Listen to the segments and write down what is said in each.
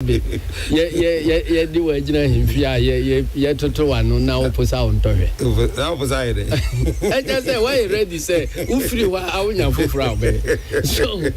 Yeah, do a general him fear, yeah, to one now for sound to it. I just say, why ready say, who free what I will for frown. So,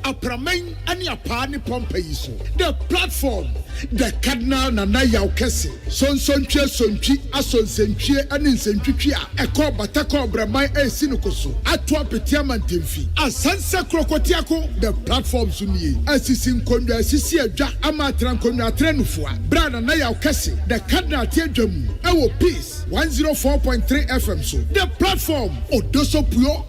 Apramen and your party Pompeiso. The platform, the Cardinal Nana Yaukesi, Son Sonchi, Ason Senchia, and in Senchia, a call Batako Bramai and Sinukoso, Atwa Petiaman Timfi, a Sansa Crocotiaco, the platform Suni, as is in Conda Sisia Jack Amatran Conda Trenufua, Brana Yaukesi, the Cardinal Tiajum, our peace, 104.3 FM. So the platform, Odoso Pio,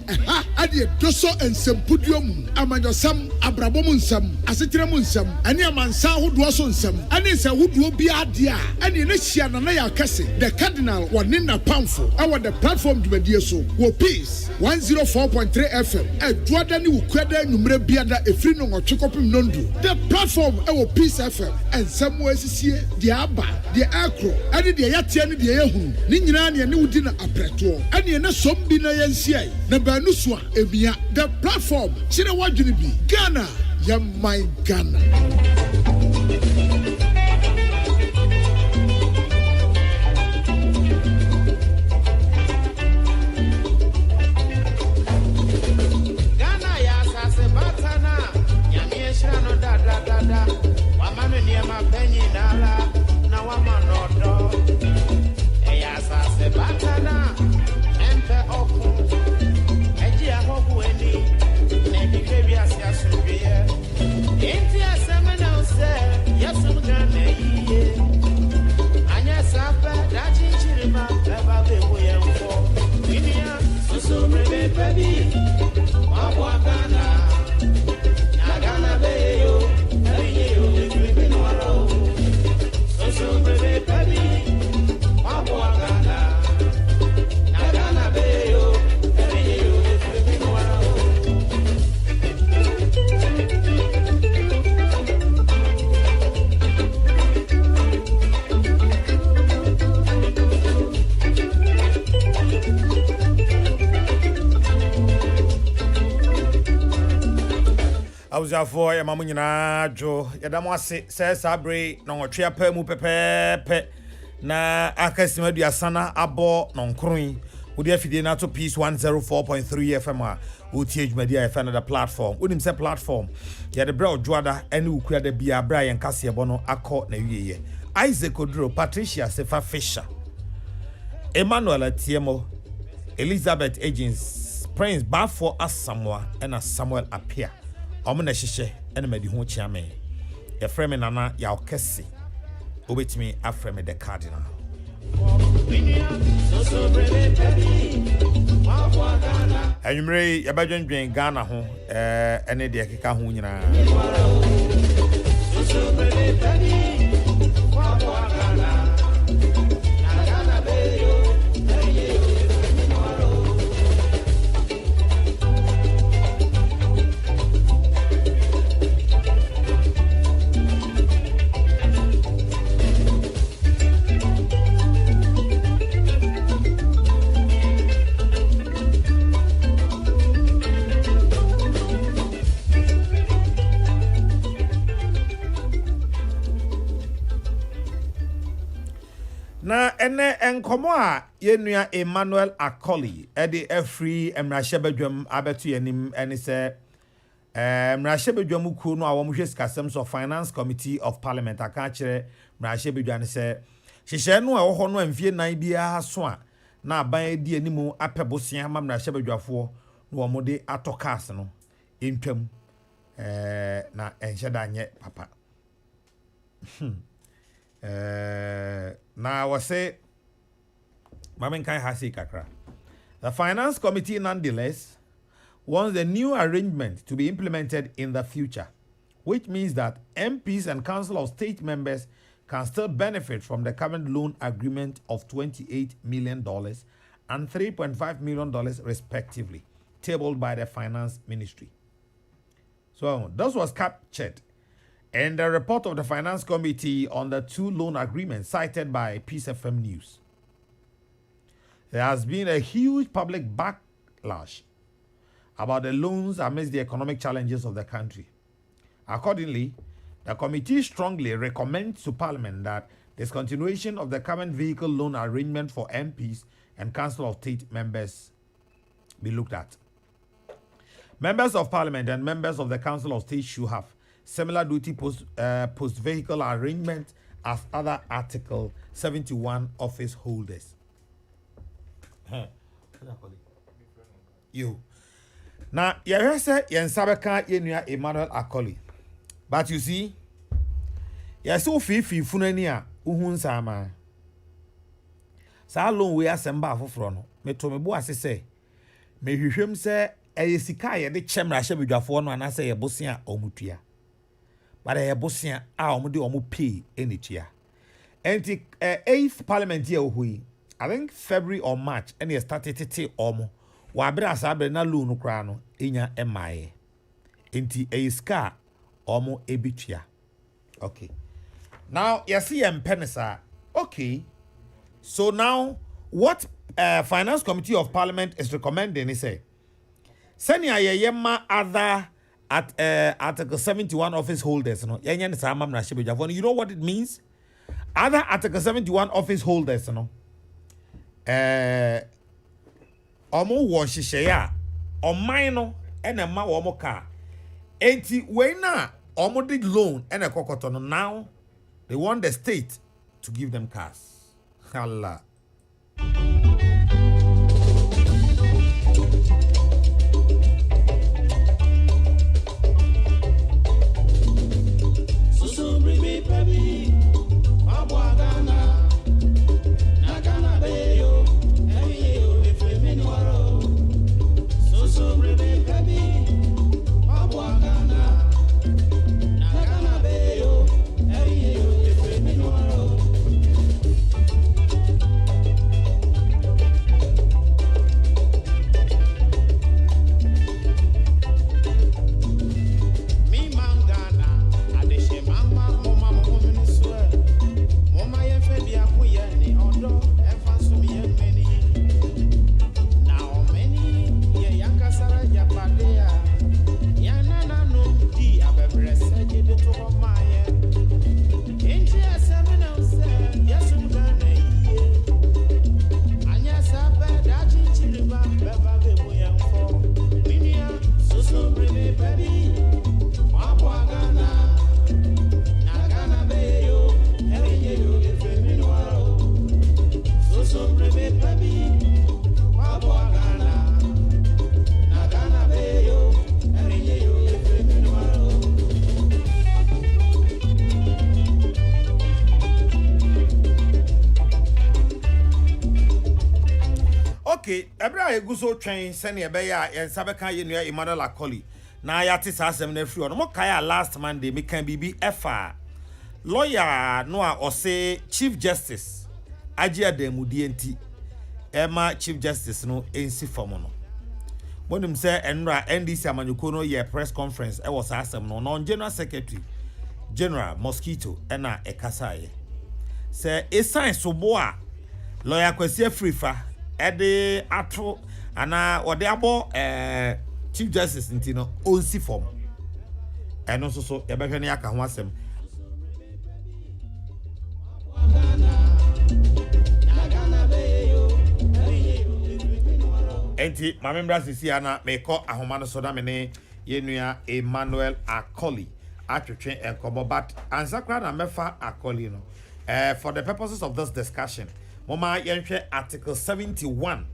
Adia Doso and Sempudium, Amanyosam, Abrabomunsam, Asitremunsam, and Yamansa who was on some, and it's a wood will be adia, and in Asia Naya Cassi, the Cardinal, one in a poundful, our the platform to be so, will peace, 104.3 FM, and Dwadani Ukweda Numre Biada, a free no or Chokopim Nondu, the platform, our peace FM, and somewhere is here, the Abba, the Acro, and the Yatiani, the Ehu, Ninani and Udina Apreto, and the Nasombina Yansia, Nabanuswa, Emia, the platform, Chinawajubi, Ghana, Yamai Ghana. For your mamma, Joe, Yadamasi says Abre, no tria per mu pepe, na Akasimia Sana, Abo, non crewing, would you feed NATO Peace 104.3 FM, who teach media a fan of the platform, would him say platform, yet the broad Juada, and who create the Bia Brian Cassia Bono, a court na ye. Isaac Odro, Patricia Sefa Fisher, Emmanuel Tiemo, Elizabeth Agents, Prince Bafo as Samuel, and as Samuel appear. Omuna shishe ene medi ho chiame ya frame nana ya okesi obetimi aframe the cardinal Anymre ya badwendwen Ghana ho ene de keka ho nyina na ene enkomo a yenua Emmanuel Akoli ede free emrahye abetu yanim ene se emrahye badwam ku no awom hwe skasem so finance committee of parliament aka kire emrahye badwan se hyehyɛ no a wo ho no amfie nan bia so a na aban edi animu apebosia ma emrahye badwafo no wo mode atokas no entwam na enhye da nye papa now I say Mamen kai hasi kakra. The finance committee nonetheless wants the new arrangement to be implemented in the future, which means that MPs and Council of State members can still benefit from the current loan agreement of $28 million and $3.5 million respectively, tabled by the Finance Ministry. So this was captured in the report of the Finance Committee on the two loan agreements cited by Peace FM News. There has been a huge public backlash about the loans amidst the economic challenges of the country. Accordingly, the committee strongly recommends to Parliament that discontinuation of the current vehicle loan arrangement for MPs and Council of State members be looked at. Members of Parliament and members of the Council of State should have similar duty post-vehicle arrangement as other Article 71 office holders. You. Now, you heard say Sabeka Yenua Emmanuel Akoli. But you see, you're so fifi funania, uhun sama. Sa long we asemba for no. Me to me bo asese. Me hwehwem se eyesika ye de chemra hye bedwafo no anase ye bosia omutua. But ye bosia a omude omu pay enitua. Enti 8th parliament here ohui. I think February or March and you started tete omo. Wa bra sabre na loan kra no enya emaye. Enti eyiska omo ebitua. Okay. Now you see penisa. Okay. So now what Finance Committee of Parliament is recommending is say senia yema other at Article 71 office holders no. You know what it means? Other Article 71 office holders no. Omo wo hihye ya oman no ena ma wo mo ka enti we na omo did loan ena kokoto no. Now they want the state to give them cars. Allah. Ebra eguso twen sene ebe ya Sabeka Yenua Emmanuel Akoli na ya ti sa asem na free ono mo kaya last Monday me kan bibi efa lawyer no a ose Chief Justice Aji Adamudi enti ema Chief Justice no ensi form no bonim se enra NDC amanyuko no ye press conference e was asem no non General Secretary General Mosquito ena ekasaye se esan sobo a lawyer Kwesi free fa ede ato ana ode abo Chief Justice ntino onsi form eno so ye behwe ne aka ho asem enti mamembra sisi ana meko ahoma no so da me ne Yenua Emmanuel Akoli atwetwe enkomo but ansakra na mefa Akoli no for the purposes of this discussion Mama yenhwe Article 71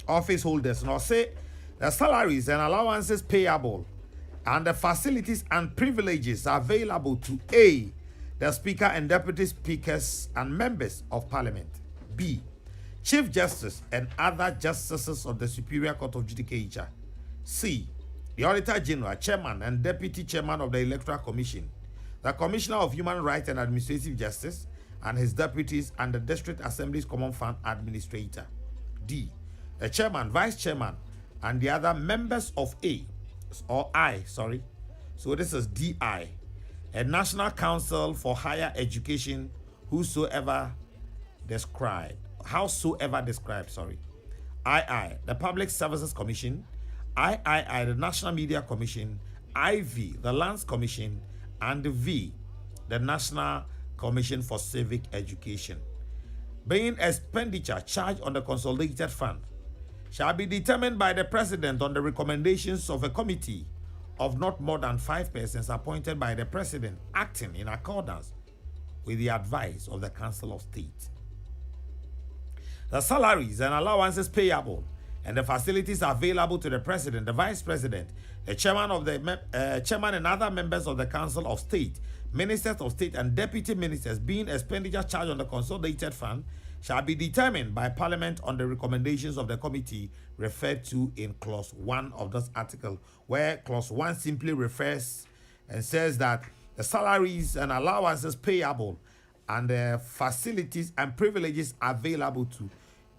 office holders no say the salaries and allowances payable and the facilities and privileges available to A, the Speaker and Deputy Speakers and members of Parliament, B, Chief Justice and other justices of the Superior Court of Judicature, C, the Auditor General, Chairman and Deputy Chairman of the Electoral Commission, the Commissioner of Human Rights and Administrative Justice, and his deputies, and the District Assembly's Common Fund Administrator. D. The Chairman, Vice Chairman, and the other members of So this is DI, a National Council for Higher Education, howsoever described, II, the Public Services Commission, III, the National Media Commission, IV, the Lands Commission, and the V, the National Commission for Civic Education. Being expenditure charged on the consolidated fund shall be determined by the President on the recommendations of a committee of not more than 5 persons appointed by the President, acting in accordance with the advice of the Council of State. The salaries and allowances payable and the facilities available to the President, the Vice President, the Chairman and other members of the Council of State, Ministers of State and Deputy Ministers, being expenditure charged on the consolidated fund, shall be determined by Parliament on the recommendations of the committee referred to in Clause 1 of this article, where Clause 1 simply refers and says that the salaries and allowances payable and the facilities and privileges available to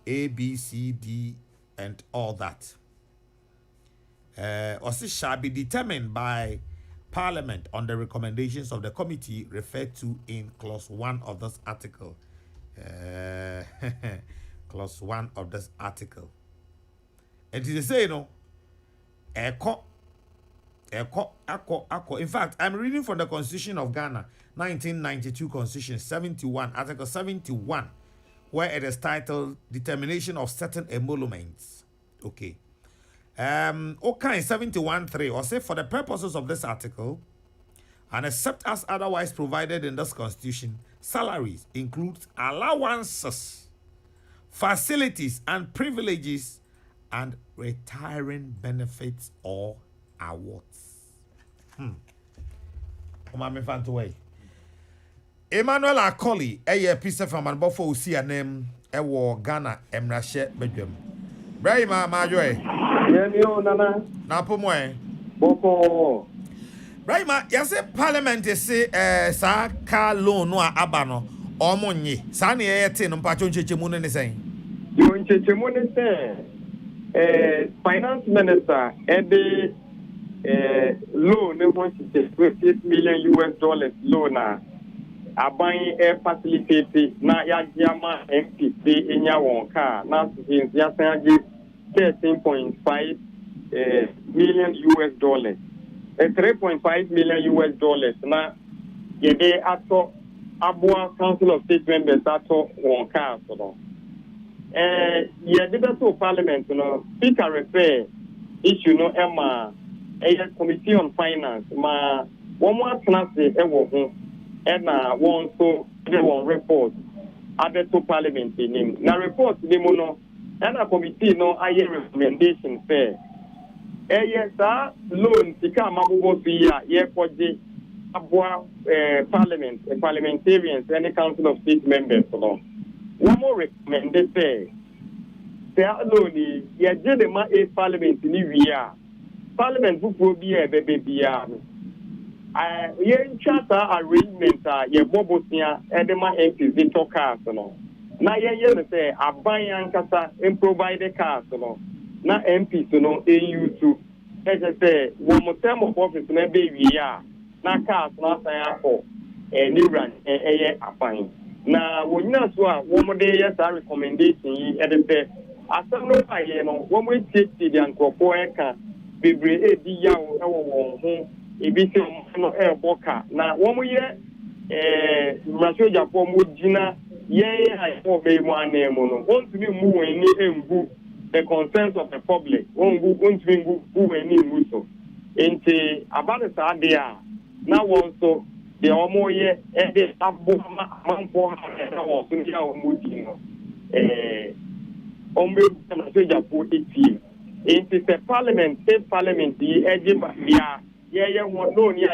A, B, C, D, and all that also shall be determined by Parliament on the recommendations of the committee referred to in Clause 1 of this article. Clause 1 of this article. It is to say, in fact, I'm reading from the Constitution of Ghana, 1992 Constitution 71, Article 71, where it is titled Determination of Certain Emoluments. Okay. Okay, 71.3, or say for the purposes of this article, and except as otherwise provided in this Constitution, salaries include allowances, facilities and privileges, and retiring benefits or awards. Emmanuel Akoli, a piece of man before see a name, a war Ghana, Emrashe Bedum. Brahima Majoy. Nana. Napomoy. Boko. Brahima, yes, Parliament is sa car loan no abano, or money. Sani etin on Patron Chichimun is saying. You in Chichimun is saying, Finance Minister, and the loan, $8 million loan. Buying air facility na Yajama MPC in your car. Now, since Yasanji $13.5 million, $3.5 million. Now, ye ato Abua Council of State members ato one car. Ye did to Parliament, Speaker refer issue no Emma a Committee on Finance. Ma one more class and one so they one report added to Parliament in him. Now report the mono and a committee no I recommendation fair. Yes, loan tika mabubo siya ye for the abwa Parliament parliamentarians and the Council of State members. One more recommended fair. There loan ye did a Parliament in the Parliament book will be a baby. Yen charter arrangement ye bobosia edema MPs to cars no na ye say aban kasa provide cars no na MPs no use to say one term of office na be wi na cars na san for new run aban na wonyina so a wo mo de yes recommendation yi say asem no pa ye no wo mo take the ankofo eka bebre edi yawo ewo ho ebisi no boka na womo ye masoja po mo jina ye ai for be mo anemo no want to be mu eni engu the consent of the public want to be mu eni muso enti abane sa dia na won so de omo ye e de abo manfo ha na wo so dia o mo jino ombe masoja po eti enti the parliament state parliament yi ejiba dia yeah, one no near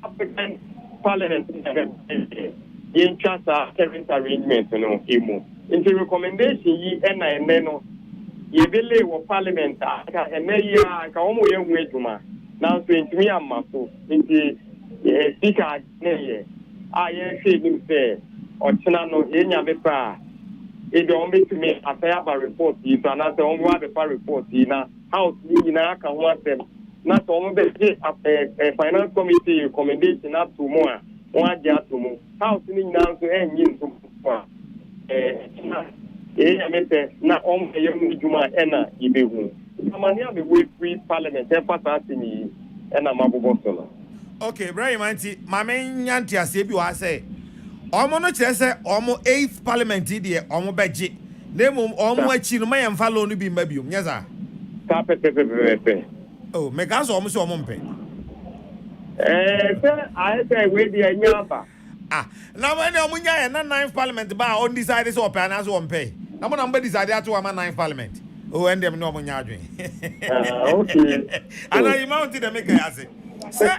African Parliament in Chasa current arrangement, emo. Into recommendation ye and no yebele wɔ parliament aka emeya ka wɔn yɛ hu adwuma na so ntumi amma so nti speaker ne yɛ a yɛ hwɛ nim sɛ ɔkyena no yɛnya be pa ebe wɔn betumi asɛe aba report yi so anaasɛ wɔn wɔ abefa report yi na house yi nyinaa ka ho asɛm na sɛ wɔn bɛgye finance committee recommendation ato mu a wɔn agye ato mu house ni nyinaa nso ɛnyi nso a yɛnyame na wɔn yɛ mu adwuma ɛna yɛbɛhu amane a bɛwɔ free parliament ɛfa saa ase ne yi ɛna mabobɔ so no. Okay, Brian Manti, Mamen Yanti Asebi was say, Omo no chese, Omo 8th Parliament idea, Omo Beji. Name Omo Chino and follow no be mebium, yes, sir. Oh, make us almost a mumpe. Sir, I say, wait the Yapa. Ah, now when Omunya and 9th Parliament bar on decided open as one pay. I'm number decided to a 9th Parliament. Oh, and them no Munya dream. Okay. And I mounted the maker as it. So,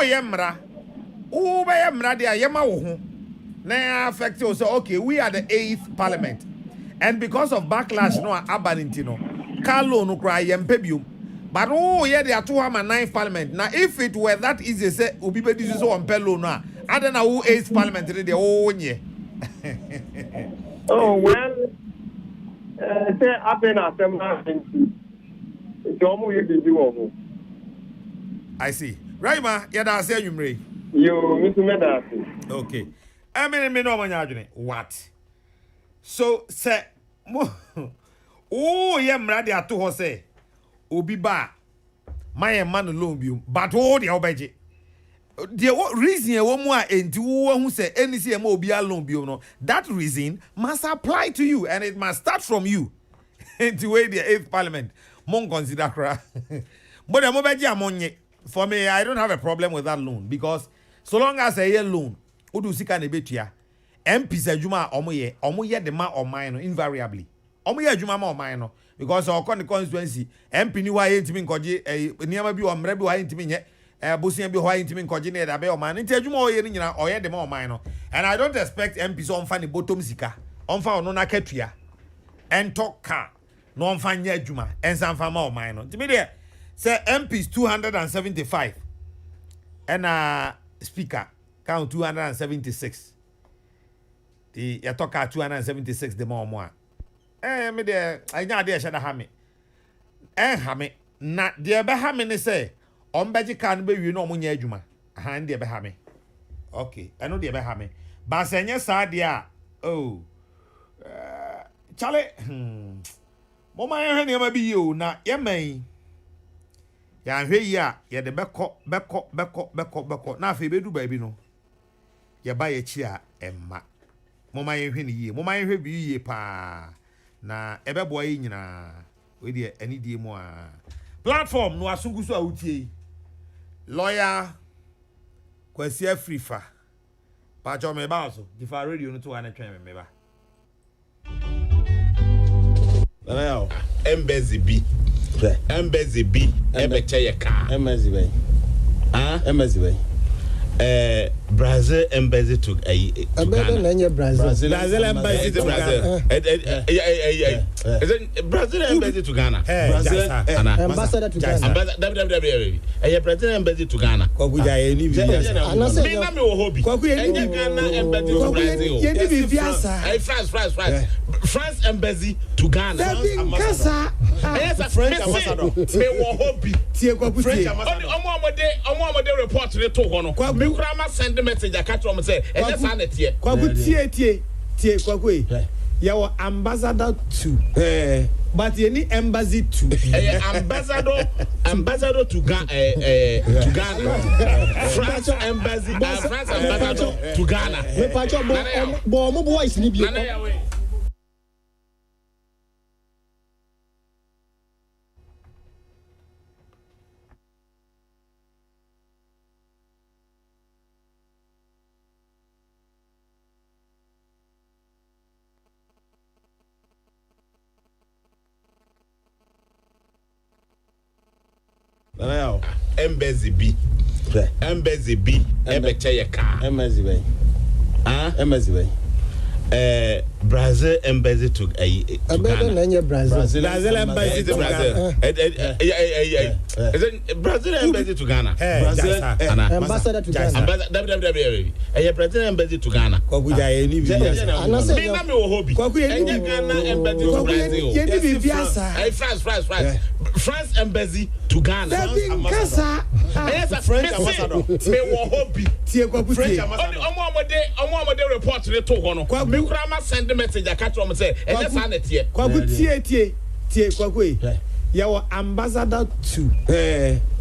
yemra, yemra dia yema wo na affect you. So okay, we are the 8th Parliament, and because of backlash no abanintino, Carlo no cry yempebium. But yeah, they are 9th Parliament. Now, if it were that easy, say ubi be this so on pello na. I don't know who 8th Parliament they nye. Oh well, say happen assembly. Jomo ye be do. I see. Right, ma. Yeah, that's say you mre. You me to me that. Okay. I mean, me no man what? So say, oh yeah, mra dia to ho say, obi ba, my man alone bi, but oh the obeje. The reason wo mu a enti wo hu say any say ma obi alone bi no. That reason must apply to you, and it must start from you. Enti we the 8th Parliament, mon consider kra. But the obeje amonye. For me, I don't have a problem with that loan because so long as a year loan, udu sika ne betua, MPs adwuma omo ye the ma or mine invariably. Omo ye adwuma ma or mine because our constituency MP ni wa yentimi nkoje niam bi o mra bi wa yentimi nye bosia bi wa yentimi nkoje ne da be o mine nti adwuma o ye ni nyina o ye the ma or mine and I don't expect MPs on fa ne bottom sika on fa ono na katua and talk car no on fa nya adwuma en san fa ma or mine nti me there say MPs 275 and speaker count 276. The yatoka 276 the more. Me there I know there shada hame. Hame na there be hame ne say ombeji kan be wi no mo nya adwuma. Han there be hame. Okay, I know there be hame. Ba senye sa dia oh. Chale mo ma ye ne ma bi yo na ye man ya hwe yi a ye de beko na afi bedu ba bi no ye ba ye chi a emma moma ye hwe ni yi moma ye hwe bi yi pa na ebebo yi nyina we de ani die mu a platform no asungu so a utie lawyer Kwasi Afrifa pa jo me ba so di fa radio no to an twen me ba now embassy B embassy B ebeche ye ka embassy bay embassy bay Brazil embassy to Ghana Brazil embassy to Brazil embassy to Ghana ambassador to Ghana Brazil embassy to Ghana Kwakuja ye ni bi me na me wo hobby Ghana embassy to Brazil ye ni bi biasa France embassy to Ghana French ambassador me wo hobby tie Kwaku French ambassador omo report re to hono me kura ma send message akatro mo say enye sa na tie Kwaku tie Kwaku ya wo ambassador to but ye ni embassy to ambassador to Ghana France embassy France ambassador to Ghana me pacho bo mo voice ni bi embassy B ebeche ye ka embassy bay embassy bay Brazil embassy to Ghana. Brazil embassy to Ghana. Brazil embassy to Ghana. Ambassador to Ghana. Brazil embassy to Ghana. France embassy to Ghana. French ambassador. French ambassador. Report to Hono. Mikrama send message. I catch them say, and that's an etie. Kwakwe. Your ambassador to.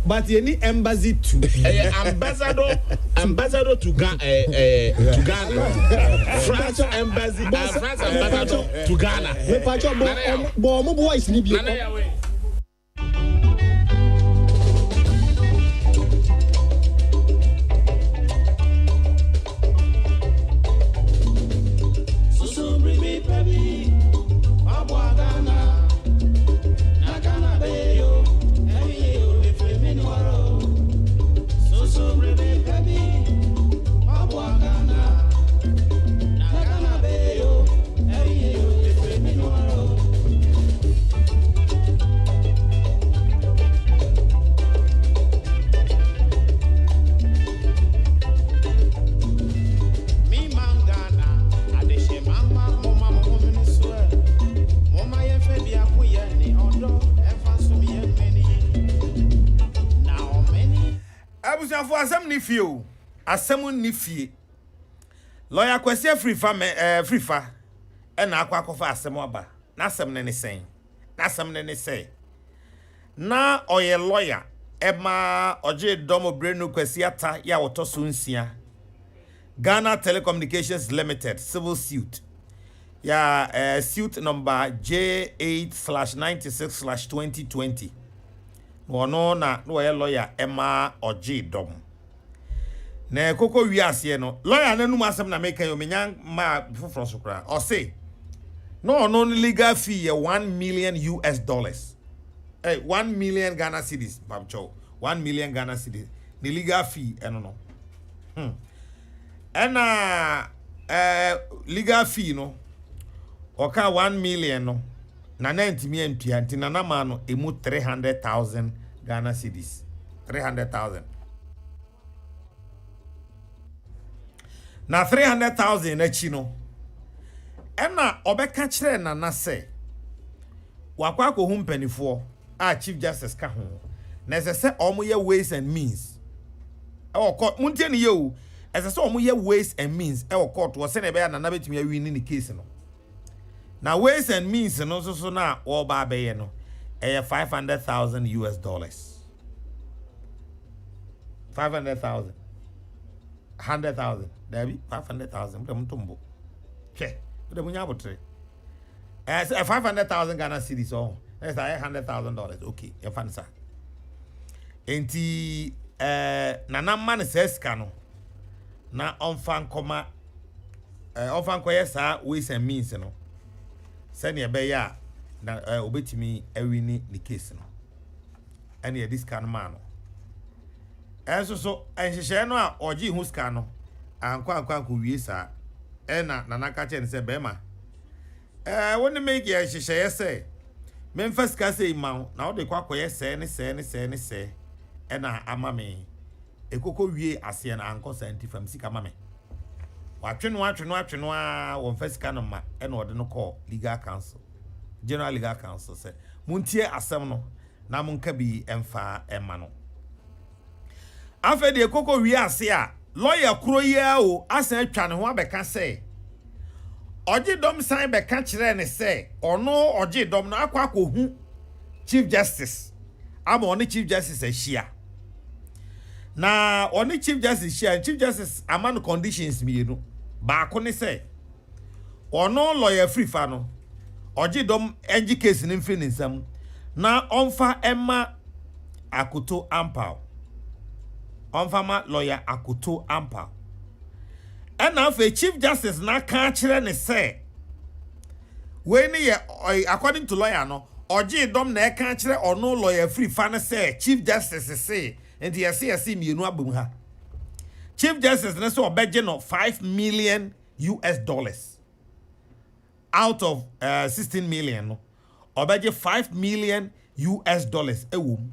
But any embassy to. Ambassador to Ghana. To Ghana. France embassy. France ambassador to Ghana. Bo boys ni bi. Asem ni fie lawyer kwese free fa na akwa asem aba na asem ne sen na asem ne say na oye lawyer ema oje domo brenu kwese ata ya woto so nsia Ghana Telecommunications Limited civil suit ya suit number J8/96/2020 wono na oye lawyer ema oje domo na koko wiase no lawyer nanum asem na make yo menya ma foforo so kra o say no legal fee $1 million. 1 million Ghana cedis babcho 1 million Ghana cedis the legal fee no legal fee no oka 1 million no na 90 antua ntina na ma no emu 300,000 Ghana cedis 300,000 na 300,000 na chi no ena obeka kire na na se wakwa ko hu mpanifo a chief justice ka ho na se omoye ways and means e court muntie ne ye o se omoye ways and means e court wo se na be ya na betumi awi ni case no na ways and means no so na wo ba be ye no e $500,000 $500,000 $100,000 Debbie, 500,000. Mtumbo. Okay. The munya botre. 500,000 Ghana cedis. Oh, that's $100,000. Okay, you fancy. Enti nana man says kano. Na onfan koma. Onfan koye sa ways and means no. Send ye be ya na obetimi ewini the case no. Any this kind man. So enhye no a oji hu ska no. Ankwa ko wie sa na naka chen se bema woni make ye hyehyeye se memfa ska se ma na wo de kwakoye se ne na ama me ekoko wie ase na anko scientific sika ma me watweno a wo mfa ska no ma na wo de no call legal council general legal council se muntie asem no na munka bi emfa ema no afa de ekoko wie ase a lawyer kroya o asan atwa ne ho abeka say oji dom san beka kire ne say ono oji dom no akwa akohu chief justice ama oni chief justice ahia na oni chief justice amano conditions mienu ba ko ne say ono lawyer free fa no oji dom enji case ne mfi ne nsam na onfa emma akoto ampao onfama lawyer akoto ampa ena afa chief justice na ka kire ne say we ni ye according to lawyer no oji dom na ka kire ono lawyer free fa ne say chief justice say enti yesi mienu abum ha chief justice ne so obeje no $5 million out of 16 million no obeje $5 million ewum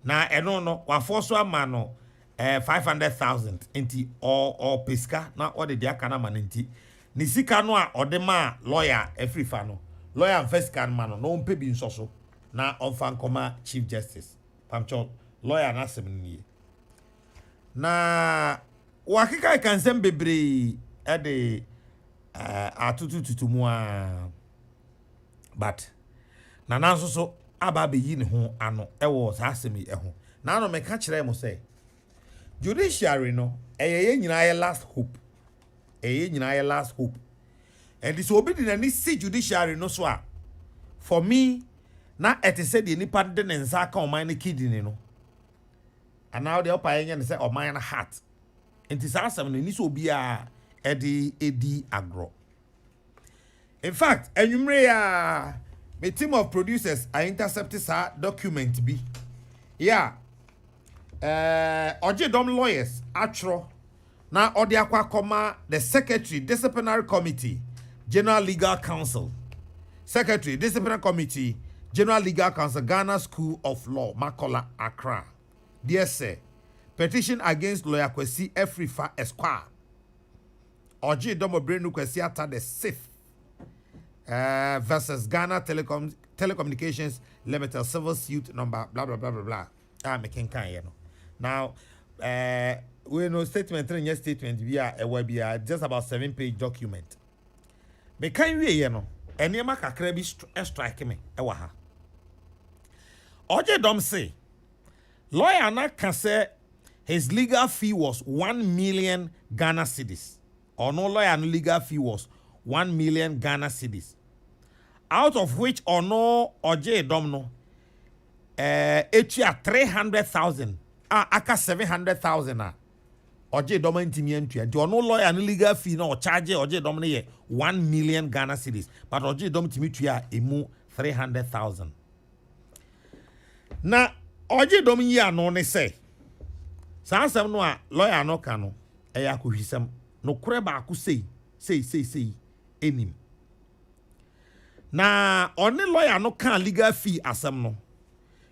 na eno no wa forso ama no 500,000 enti or pesca na ode dia kana ma nti ni sika no a ode ma lawyer afrifa no lawyer first can man no mpe bi nsoso na onfa nkoma chief justice pamcho lawyer na sem ni na wakika kan sem bebre e de atutututu mu a but na nanso so aba be yi ne ho ano e wo sa asem e ho na no me ka kire mo say judiciary no ye nyina ye last hope last hope and this obi di na ni see judiciary no so a for me na ete say the nipa de ne nsa ka oman ne kidney no and now the opa yen say oman na heart enti sa asem no ni so obi a edi agro. In fact, enumere ya my team of producers I intercepted sa document bi. Yeah. Ojedom lawyers atro na odi akwa koma the secretary disciplinary committee general legal council secretary disciplinary committee general legal council Ghana School of Law Makola Accra. Dear sir, petition against lawyer Kwesi Afrifa Esquire Ojedom Obrenu Kwesi Ata the 6th versus Ghana Telecommunications Limited civil suit number blah blah blah blah blah. Making kind, you know. Now, we know statement in your statement will be just about 7-page document. Me can we, you know, and you make a crabby strike me. Ewaha. Ojedom say, lawyer na can say his legal fee was 1 million Ghana cedis. Or no lawyer no legal fee was 1 million Ghana cedis. Out of which or no Ojedom no etua 300,000 aka 700,000 Ojedom ntimi antua nti ono lawyer no legal fee na o charge Ojedom ne ye 1 million Ghana cedis but Ojedom timi tua emu 300,000 na Ojedom yi ano ne say sansem no a lawyer no ka no eya kohwisem no kore ba ku sei enim na only lawyer no can legal fee asem no.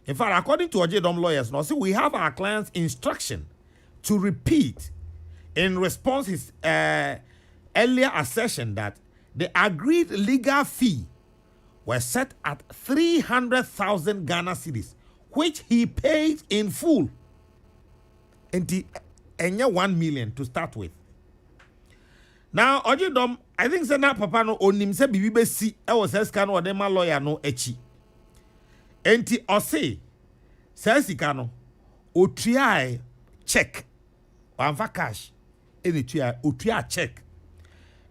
In fact, according to Ojedom lawyers, now see we have our client's instruction to repeat in response his earlier assertion that the agreed legal fee was set at 300,000 Ghana cedis, which he paid in full. And 1 million to start with. Now, Ojedom, I think say na papa no onim se bibi be si e wo se sika no ode ma lawyer no echi. Enti ose se sika no otua check wanfa cash eni tua otua check.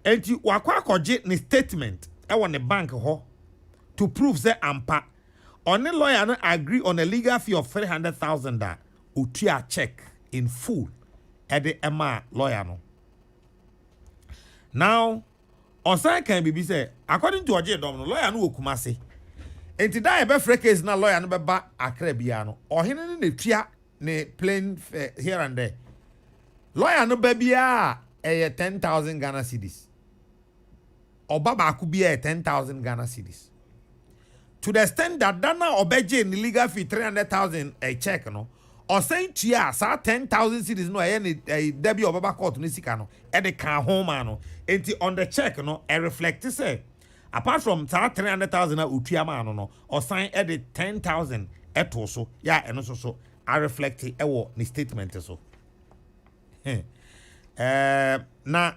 Enti wakwa akoje ni statement e wo ne bank ho to prove say ampa only lawyer no agree on a legal fee of 300,000 that otua check in full at the Emma lawyer no. Now, Osan can be say, according to Ojedom, no lawyer no Kumasi. And to die a case na lawyer no beba Akrebiano, or hidden in the tia ne plain here and there. Lawyer no baby a 10,000 Ghana cedis. Or Baba could be 10,000 Ghana cedis. To the extent that Dana Obeje in legal fee 300,000 a check, no. Or saying tia sa 10,000 cedis no any Debbie or Baba court Nisikano, at the car home no. And on the check no, I reflect to say, apart from 300,000 utiama no, or sign edit 10,000 et also, yeah, and also so I reflect it ni statement so. Now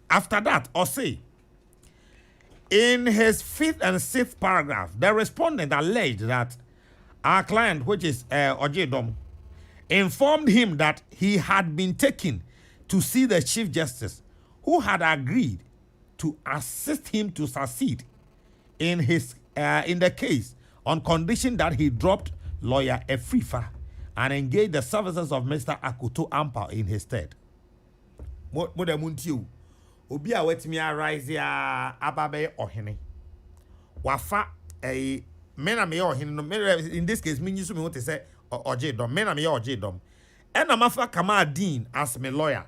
after that, or say in his 5th and 6th paragraph, the respondent alleged that our client, which is Ojedom, informed him that he had been taken to see the Chief Justice, who had agreed to assist him to succeed in the case on condition that he dropped lawyer Afrifa and engaged the services of Mr. Akoto Ampa in his stead. Modamuntiu obi a wetimi arise ya ababe ohene wafa mena me ohene no in this case me nyisu me want to say Ojedom mena me Ojedom ena mafa Kamal Dean as my lawyer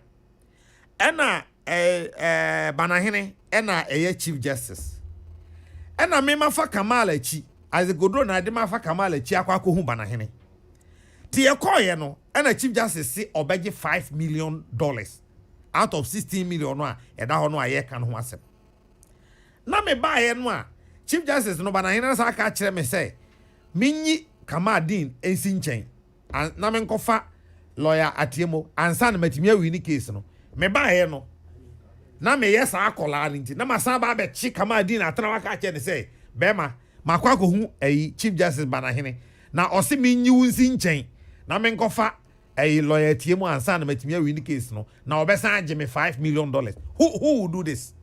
ena Banahene ena chief justice ena me mafa Kamala chi as a godro na de mafa Kamala chi akwa ko hu Banahene ti e koye no ena chief justice si obeje $5 million out of 16 million no a eda ho no aye kan ho asem na me ba ye no a chief justice no Banahene sa aka kire me say minyi Kamadin ensi nchen na me nkofa lawyer Atiemo ansa na matimi awi ni case no me ba ye no na me yes akola nti na masan ba be chi Kamadin atana waka che ne say bema makwa ko hu chief justice Banahene na osi minyi wunsi nchen na me nkofa lawyer Atiemo ansa na matimi awi ni case no na obesan age me $5 million who will do this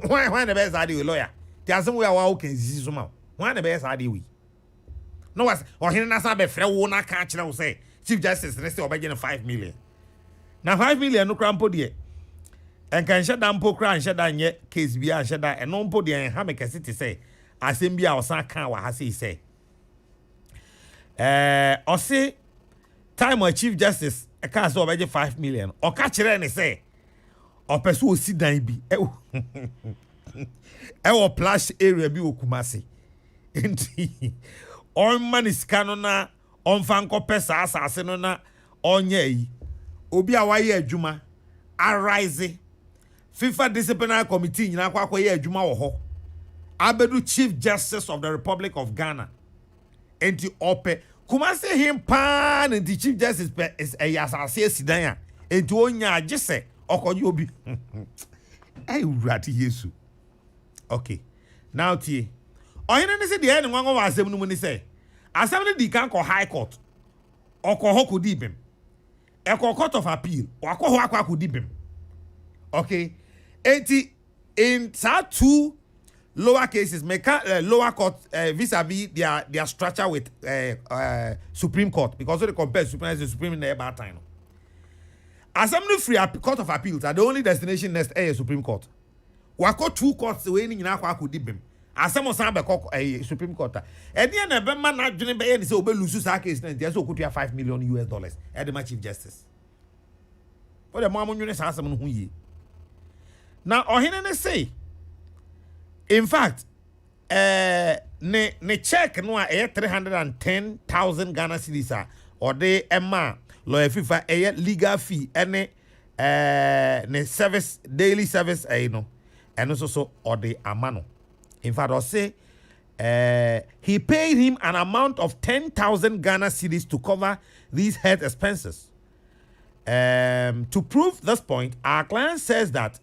why the best ade lawyer ti asem we awa can sisi so ma why the best ade we no was ohene na sa be frɛ wo na ka kire wo say chief justice ne say obeje $5 million na $5 million no krampo de en kan hyeda mpo kra hyeda nye case bia hyeda eno mpo de en ha me kese ti say asem bia osan kan wa ha say ose time of chief justice e ka say obeje $5 million o ka kire ne say opeso osi dan bi ewo plush area bi okumase enti on maniska no na on fanko pesa asase no na onye yi obi a waye adwuma arise FIFA disciplinary committee nyina akwa ye adwuma wo ho abedu chief justice of the Republic of Ghana enti ope kumase him pan enti chief justice is a asase asidan a enti onya agese okonye obi ai urati Yesu. Okay, now tie oyene ne se de ene nwango wa asem no mu ni se asem ne di kan ko high court oko ko di bem e ko court of appeal wako ho akwa ko di bem. Okay, enti in two lower cases make lower court vis-a-vis their structure with Supreme Court because they compare Supreme in the bad time. Assembly free court of appeals are the only destination next Supreme Court. Wako two courts we ni nyina kwa akodi bem. Asemo san be Supreme Court. E dia na be man adwene be ye say obe lose sa case na dia so okutua $5 million e de ma chief justice. O de mo amunwene sa asem no hu yi. Na ohene ne say in fact ne check no a 310,000 Ghana cedis a or de emma lawyer FIFA legal fee ene ne service daily service no and so or the amano. In fact, I say he paid him an amount of 10,000 Ghana cedis to cover these health expenses. To prove this point, our client says that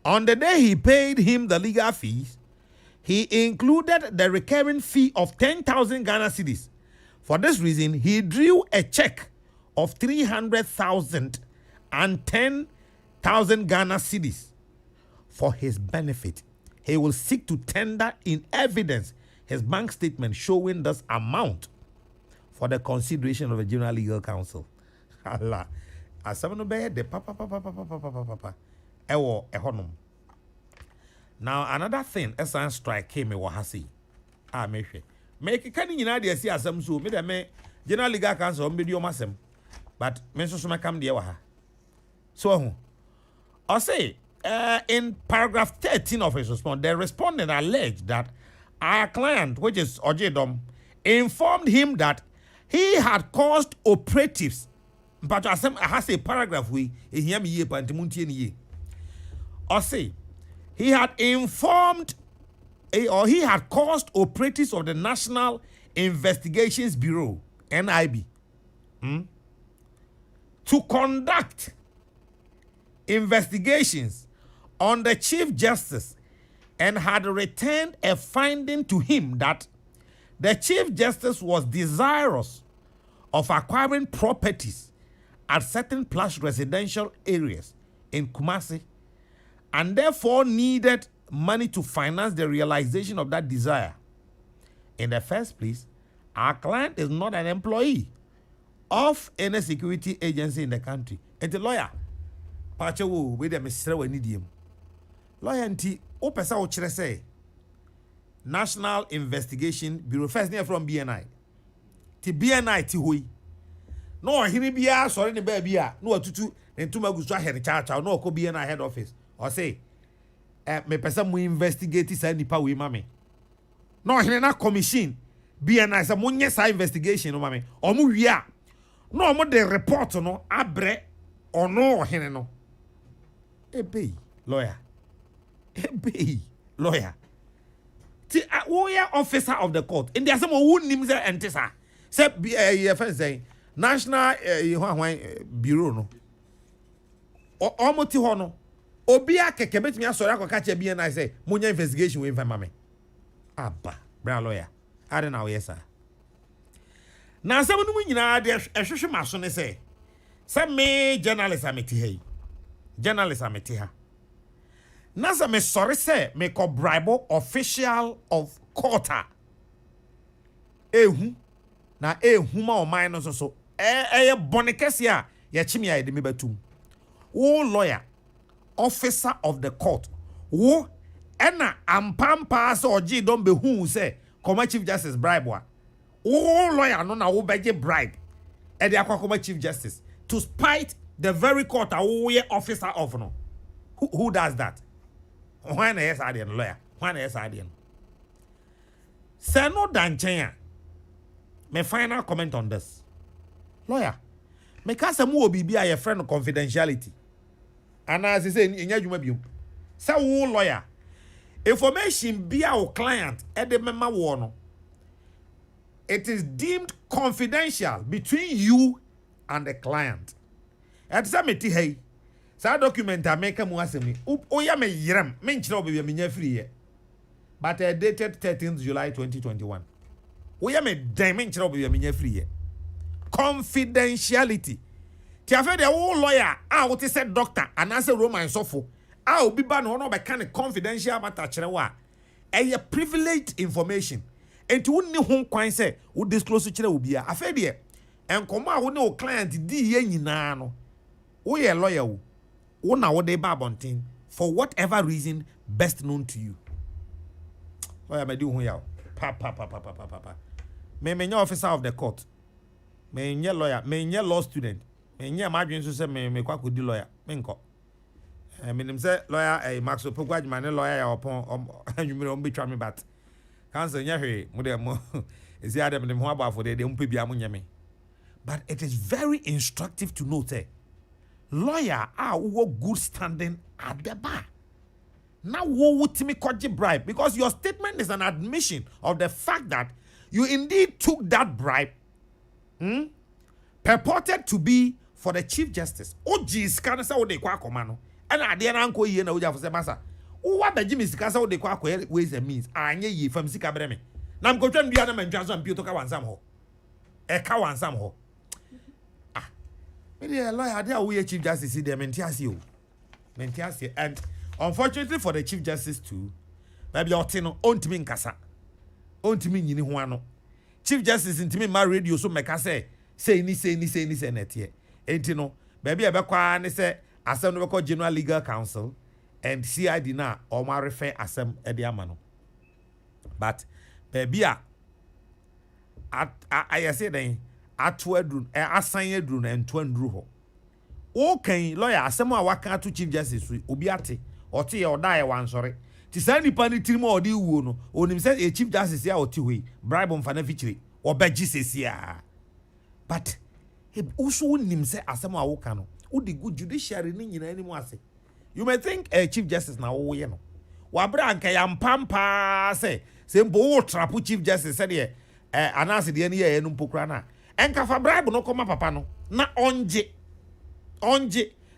on the day he paid him the legal fees, he included the recurring fee of 10,000 Ghana cedis. For this reason, he drew a check of 300,000 and 10,000 Ghana cedis for his benefit. He will seek to tender in evidence his bank statement showing this amount for the consideration of the General Legal Counsel. Allah. Now another thing, a strike came in Wahasi. Make can you know see as some so me General Legal Counsel video masem. But mention come the waha. So I say in paragraph 13 of his response, the respondent alleged that our client, which is Ojedom, informed him that he had caused operatives. But I has a paragraph we hear me ye. Or say he had informed or he had caused operatives of the National Investigations Bureau, NIB, to conduct investigations on the Chief Justice and had returned a finding to him that the Chief Justice was desirous of acquiring properties at certain plush residential areas in Kumasi and therefore needed money to finance the realization of that desire. In the first place, our client is not an employee of any security agency in the country. And the lawyer, Pacho, with them is lawyer anti opesa o chere say National Investigation Bureau first name from BNI. Ti BNI ti hoi. no hini bia sorry ne ba bia no atutu ntuma gusu ahead cha no ko bia na head office or say me pesa mu investigate sa nipa we mame no hini na commission bia na say munye sa investigation no mame o mu wia no o mu de report no abre ono hini no ebe lawyer ti we are officer of the court in there some who nim say entisa say your friend say national bureau no omoti ho no obi akeke betimi asori akoka che bia na say munya investigation we mfa me aba bra lawyer ade na we sir na asem no nyina de ehwehwe maso ne say me journalist ameti ha nasa me sorry say me ko bribe official of court ehu na ehu ma o man no so bonikesi a ye chimi ya de me batum wo lawyer officer of the court wo ena ampampa se oji don be hu say comma chief justice bribe wa wo lawyer no na wo beje bribe e de akwa chief justice to spite the very court wo ye officer of no who does that? Why na yes adian lawyer? Why na yes adian? Say no danchen. My final comment on this. Lawyer, me ka say mu obi bia your friend confidentiality. And as I say in adwuma biom. Say wo lawyer. Information bia o client e de mema wo no. It is deemed confidential between you and the client. At some meti hey. Sa document a make mu asemi o ya me yirem me nkyere obebia me nya free ye but dated 13th July 2021 o ya me den me nkyere obebia me nya free ye confidentiality ti afa de wo lawyer a wo te say doctor anase Roman sofo a obi ba no no be kan confidential matter kyere wa eye privileged information enti wo ni ho kwan say wo disclose kyere obi a afa de enkomo a wo ne o client di ye nyina no wo ye lawyer wo una wo dey babontin for whatever reason best known to you. Lawyer me do hu ya. Pa. Me nya officer of the court. Me nya lawyer, me nya law student. Me nya madwen so say me kwa kodi lawyer. Me nko. Me nim say lawyer Max Opogwa adwuma lawyer ya opon anwumire on betwa me bat. Counsel nya hwe mo de mo ezi adam dem ho abafo de mpe bia mo nya me. But it is very instructive to note lawyer wo good standing at the bar. Now wo timi koji bribe because your statement is an admission of the fact that you indeed took that bribe purported to be for the chief justice. Oji scan say wo de kwa akoma no. And ade na anko yie na wo ja for say masa. Wo wa baji misika say wo de kwa akwa ways and means. Anye yi fam sika breme. Na mkotwa ndua na mantwa so ampio to ka wansam ho. E ka wansam ho. Maybe a lawyer there we chief justice see them mentiasi and unfortunately for the chief justice too maybe otino ontimi nkasa ontimi nyini ho ano chief justice ntimi ma radio so meka say ni netie enti no baby e bekwa ne say asem no beko general legal council and CID na o ma refer asem e de ama no but baby I say then atu adru asan adru na ntu andru ho o kan lawyer asem a waka to chief justice obi ate ote ye odae wansore ti sa nipa ni tirima odi wuo no onim say a chief justice ya oti hoi bribe mfa na fichire obaji sesia but he also nim say asem a woka no odi good judiciary ni nyina ni mu ase you may think a chief justice na wo ye no wa bra anka ya mpampa say mbo wo trapu chief justice say de anase de ne ye no mpokura na enka fa bribe no koma papa no na onje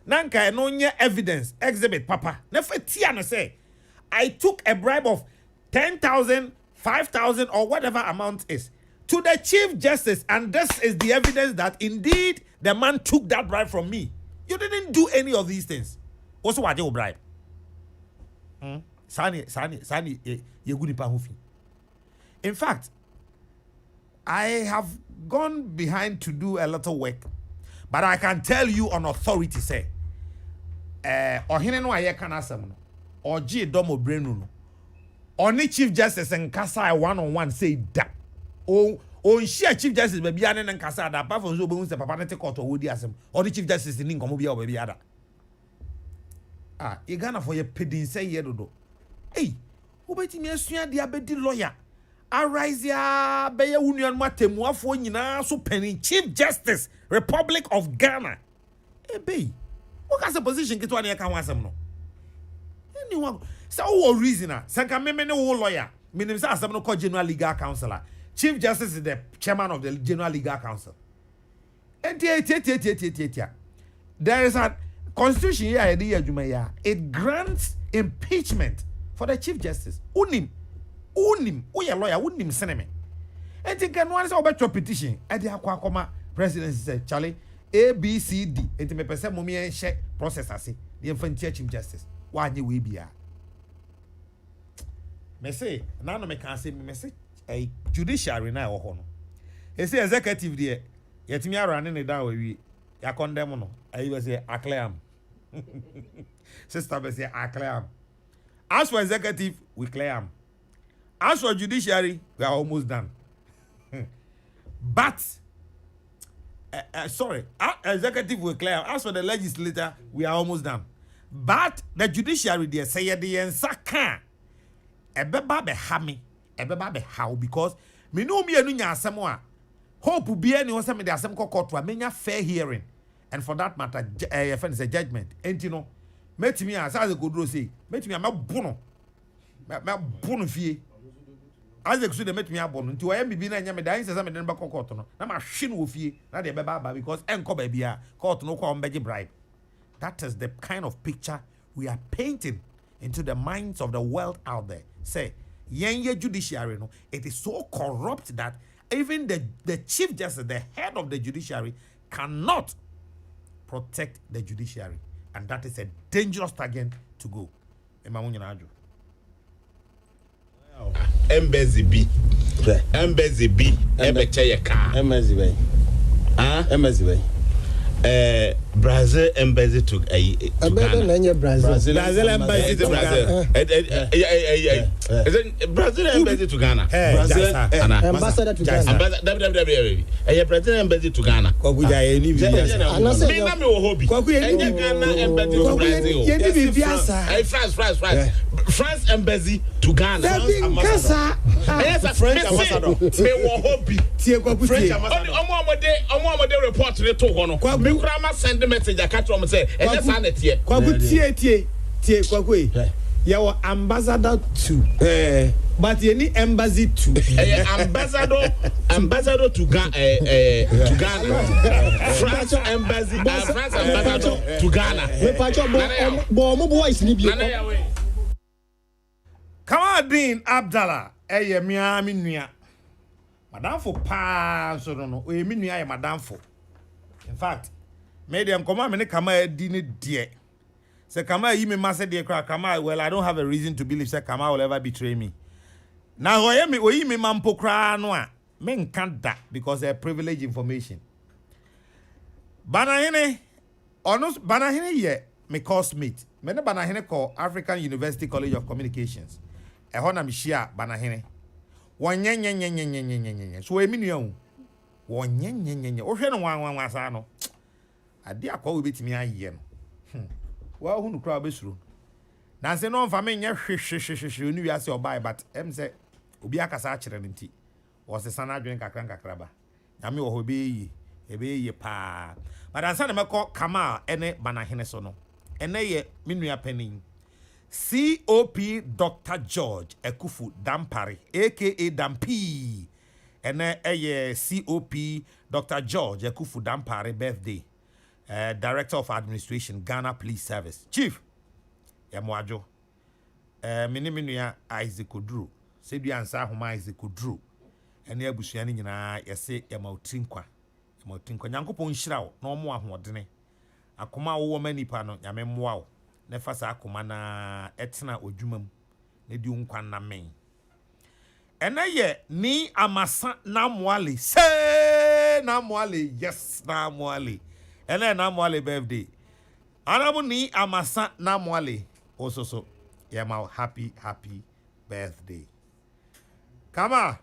na nka no nye evidence exhibit papa na fatia no say I took a bribe of 10,000 5,000 or whatever amount is to the chief justice and this is the evidence that indeed the man took that bribe from me. You didn't do any of these things. Also what you bribe sani ye guni pa hofi. In fact, I have gone behind to do a little work, but I can tell you on authority say ohene no aye kana asem no oji domo brenu no oni chief justice nkasa one on one say da o on share chief justice baby ane nan kasa da apart from so be say papa na take court wo di asem or the chief justice ni nkomo bia baby ada e Ghana for your pedin say ye dodo hey obetimi asua dia bedi lawyer arise ya be ye union matemuafo nyina so penny chief justice Republic of Ghana be what kind of position get one kan wasem no anyone say o reason sanka me ne wo lawyer meaning say asem no call general legal counselor chief justice is the chairman of the general legal council and there is a constitution here it grants impeachment for the chief justice unim uya lawyer unim seneme and can one say about your petition and the akwa president said Charlie ABCD and me person mo me share process ase the infantile chief justice why we bia me say na no me can say me say a judiciary na wo ho no e say executive there yetimi arane ne down we ya condemn no ayi we say acclaim sister be say acclaim as for executive we claim as for judiciary we are almost done but sorry executive we claim as for the legislature we are almost done but the judiciary there say the ensaka ebeba be hami ebeba be how because me no me anu nya asem a hope bia ni ho se me de asem court a menya fair hearing and for that matter your friend is a judgment enti no metimi as go dro say metimi ma bono ma bono fie as the so de metimi abono nti o bibi na nya me dan se me de ba court no na ma hwe no fie na de beba ba because enko ba bia court no kwa ombeje bribe. That is the kind of picture we are painting into the minds of the world out there. Say yenye judiciary no, it is so corrupt that even the chief justice, the head of the judiciary, cannot protect the judiciary, and that is a dangerous target to go. Embassy B, Embassy ye car. Embassy bay. Embassy bay. Brazil embassy to Ghana. Brazil embassy to Brazil. Brazil embassy to Ghana. Ambassador to Ghana. Brazil embassy to Ghana. Kwakuja eni biasa. Me na me wo hobby. Enya Ghana embassy to Brazil. Eni biasa. France embassy to Ghana. Ambassador. Yes, French ambassador. Me wo hobby. Tie kwaku tie. Omo report re to ho no. Me kura ma send message akatro mo say enya sa na tie. Kwaku tie kwaku e. Your ambassador to but any embassy to ambassador to Ghana France embassy ambassador to Ghana Me pacho bo boys ni bi Kamadin Abdallah miami nua madam for pa so no o yemi nua ye madam for in fact me dem come me ne kama di ne die. Say Kama yi me massa de crack Kama well I don't have a reason to believe say Kama will ever betray me. Now oyi me mampo kra no a me nka da because they're privileged information. Banahene ye me course mate. Me ne Banahene call African University College of Communications. E ho na me share Banahene. Wonyenyenyenyenyenyenyenyenyenyen. So emi nua hu. Wonyenyenyenyen. O hwe no wan asa no. Ade akwa we betimi aye no. Well, who crowd besru? Nancy no family hwehwehwehwe ni wiase obai but em say obi akasa akere nti was the sana adwen kakra nyame wo ho be yi pa but ansa na meko Kamal ene Banahene so no ene ye menua panin COP Dr. George Ekufu Dampare aka Dampi ene eye COP Dr. George Ekufu Dampare birthday. Director of Administration, Ghana Police Service. Chief, Yamwajo. Minimia Isaac Odru. Said you answer whom Isaac Odru. And the Bushiani, you say, Yamautrinkwa. Yanko Ponshrow, no more modene. Akuma woman nipano, Yamemwao. Nefasa Akumana Etna Ojumum. Nediunkwana main. And ni amasa namwali. Say namwali. Yes, namwali. And then Namwale birthday. Honorable ni amasa Namwale. Also so. Yeah, my happy birthday. Come on.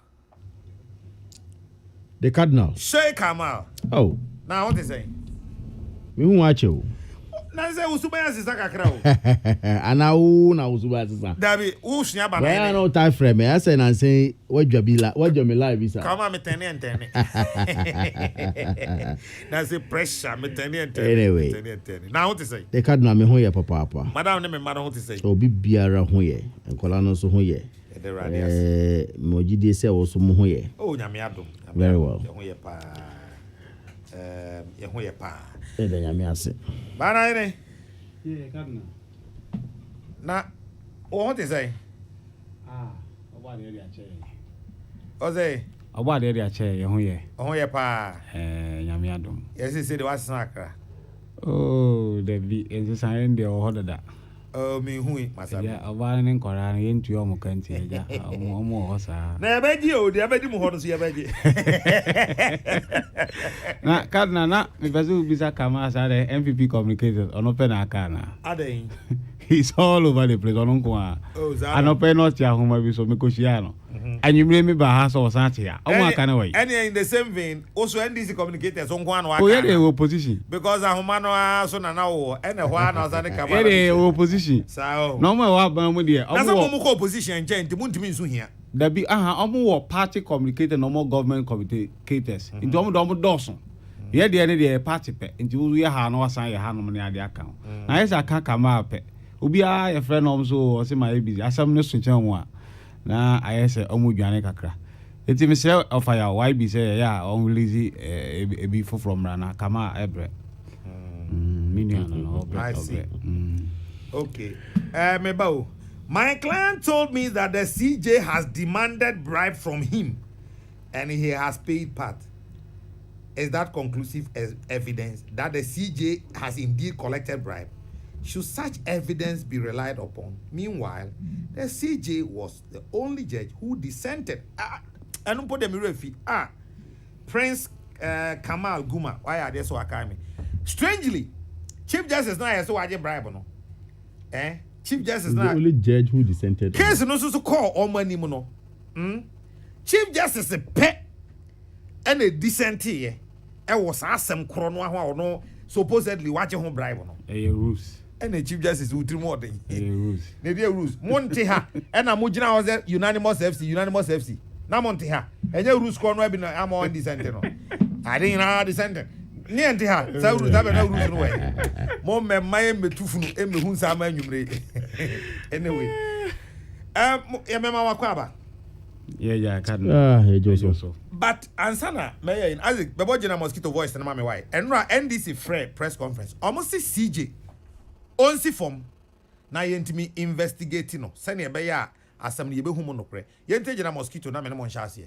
The Cardinal. Say Kamal. Oh. Now what is saying? Me who watch you. Na say Usubaya sisa kakra o. Ana wo na Usubaya sisa. Dabi, wo sua ba na. Why no time frame? I say na say what you be like, what you me live is. Come on me tene. Na say pressure me tene. Anyway. Now what is say? The Cardinal me ho ye papa. Madam ne me madam what is say? Obi biara ho ye. Enkola no so ho ye. Mo gidi say wo so mo ho ye. Oh nyame adom. Very well. Ye ho ye pa. Ye ho ye pa. The nyame ase. Bana ine. Yeah, Cardinal. Na what is say? Oba de area che. Oze. Oba de area che ye ho ye. Ho ye pa. Nyame adom. Yes say the was snacka. Oh, the be is sign the hodada. Me hui masa. Yeah, oba ne nkora na ye ntu omo kanti eja. Omo ho sa. Na ebeji o de ebeji mu hodo so ebeji. Na Cardinal na me bezu bisa kama sa the MPP communicators ono pe na aka na. Aden. He's all over the place ono nko a. Oh, za. Ano pe no tia homa bi so me koshia no. Anyumre me ba ha so san tia. Omo aka na wai. And in the same vein, also NDC communicators on one waka. Oh, yeah, the opposition. Because ahoma so na wo ene ho na za ne kama. Yeah, the opposition. Sao. No more wa ban mu de. Na some mu ko opposition nche ntimu ntimi nsu hia. Da bi omo wo party communicator no more government communicators. Nti omo doso. Yeah, the any party pe. Nti wo ye ha no wasan ye ha no ne ade aka. Na yes aka kama pe. Obi a ye friend no so o se ma e busy. Asam ne so nchen ho a. Na ayese omo dwane kakra. Eti me say of ya why be say ya on release e be from rana kama ebre. I see. Okay. Mebao. My client told me that the CJ has demanded bribe from him and he has paid part. Is that conclusive evidence that the CJ has indeed collected bribe? Should such evidence be relied upon? Meanwhile, the CJ was the only judge who dissented. Prince Kamal Guma. Why are they so akami? Strangely, Chief Justice now so waje bribe no. Chief Justice now the only judge who dissented. Case no so call all money no. Chief Justice pe and a dissent here. I was asem kro no ho no supposedly waje ho bribe no. Rules. And the Chief Justice will trim more than rules. Maybe rules. Monte ha and I'm mujina was unanimous FC. Na monte ha. And your rules corner be I'm on dissent no. I didn't know dissent. Ni ante ha sa rules have no rules no way. Mo me my me tufu no me hu sa ma anwumre. Anyway. Ya me ma wakwaba. Yeah, Cardinal. Joseph. But ansana me in as be bojina mosquito voice na me why. Enra NDC Fred press conference. Almost CJ onsi form na yentimi investigating no sene ebe ya asam ne yebe hu mo nokre yente na mosquito na me no nhyase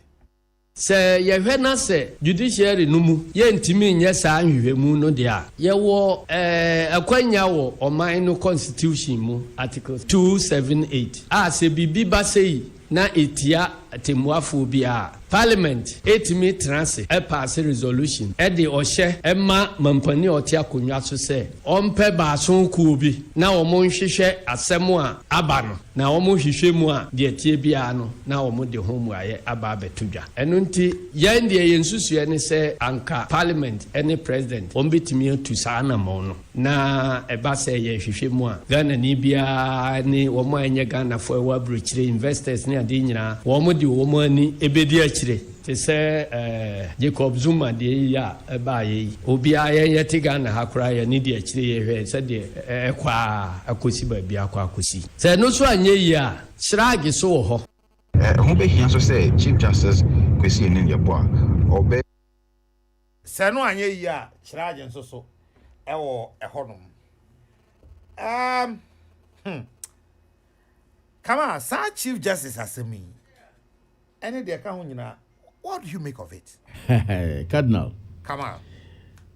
se ye hwe na se judiciary no mu yentimi nye sa nhwehwemu no de a ye wo akwanya wo oman no constitution mu article 278 a se bibi ba sei na etia temuafo bia parliament etimi transit pass resolution de ohye ema mampani ote akonwa so se ompe baason ku bi na omo nhwehwe asem a aba no na omo hwehwe mu a de tie bia no na omo de homu aye aba betudwa eno nti yan de yensusue ne se anka parliament any president ombetimi atu saa na mo no na eba se ye hwehwe mu a Ghana ni bia ni omo anye Ghana fo ewa brochire investors ni ade nyina omo di omo ani ebedi akire te se Jacob Zuma de ya eba ye obi aye te Ghana hakura ye ni de akire ye hwe se de ekwa akosi ba bia akwa akosi se no so anye yi a shrage so ho ho be hia so se Chief Justice Kwesi Enin-Yeboah obe se no anye yi a shrage nso so ewo ehonom come on, sir Chief Justice Asemi. Any de ka ho nyina, what do you make of it? Cardinal. Come on.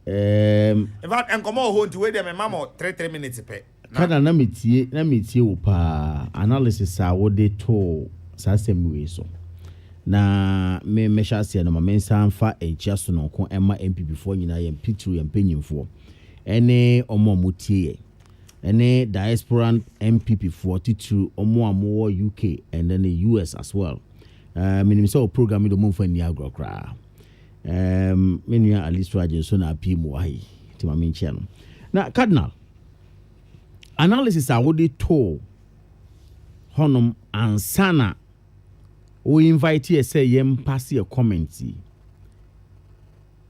In fact, enkomo ho nti we dem mama 3 minutes pe. Cardinal na metie wo pa analysis a wo de to sasem we so. Na me mesha se no ma nsa mfa echa so no ko ema MPP fo nyina ye pitru ye mpanyimfo. Ene omo motie ene diaspora MPP 42 omo amo UK and then the US as well. Minim so program do monfa ni agrokra. Many at least Rajan so na P Muahi to my main channel. Now, Cardinal analysis I would to Honum and Sana. We invite you say yem pass your comments.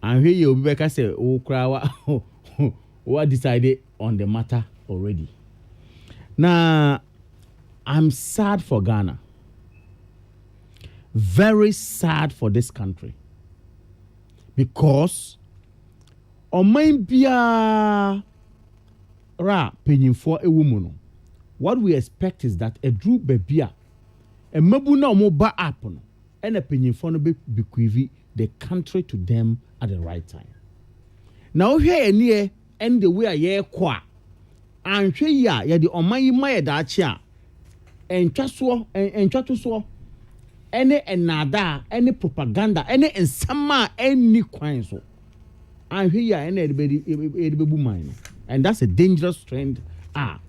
And here you be say oh crowd what decided on the matter already. Now I'm sad for Ghana. Very sad for this country. Because Omambia ra penny for a woman. What we expect is that a Drew Bebia, a Mabuna Moba Apon, and a penny for no bequeath the country to them at the right time. Now here and near and the way I hear qua and ya the Omai Maya Dachia and Chaswa and Chatuswa. Any nada, any propaganda, any and some any coins. And here any mine. And that's a dangerous trend.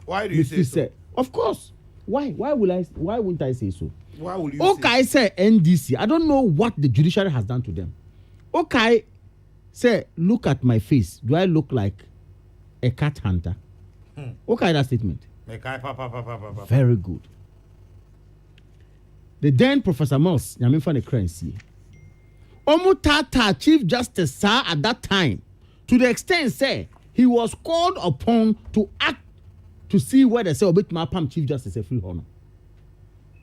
Why do you say so? Of course. Why wouldn't I say so? Why will you okay, say NDC. I don't know what the judiciary has done to them. Okay, say, look at my face. Do I look like a cat hunter? Okay, that statement. Very good. The then Professor Moss, Yamin Fan Currency. Omutata Chief Justice sir at that time, to the extent say he was called upon to act to see whether say obit mapam Chief Justice a free honor.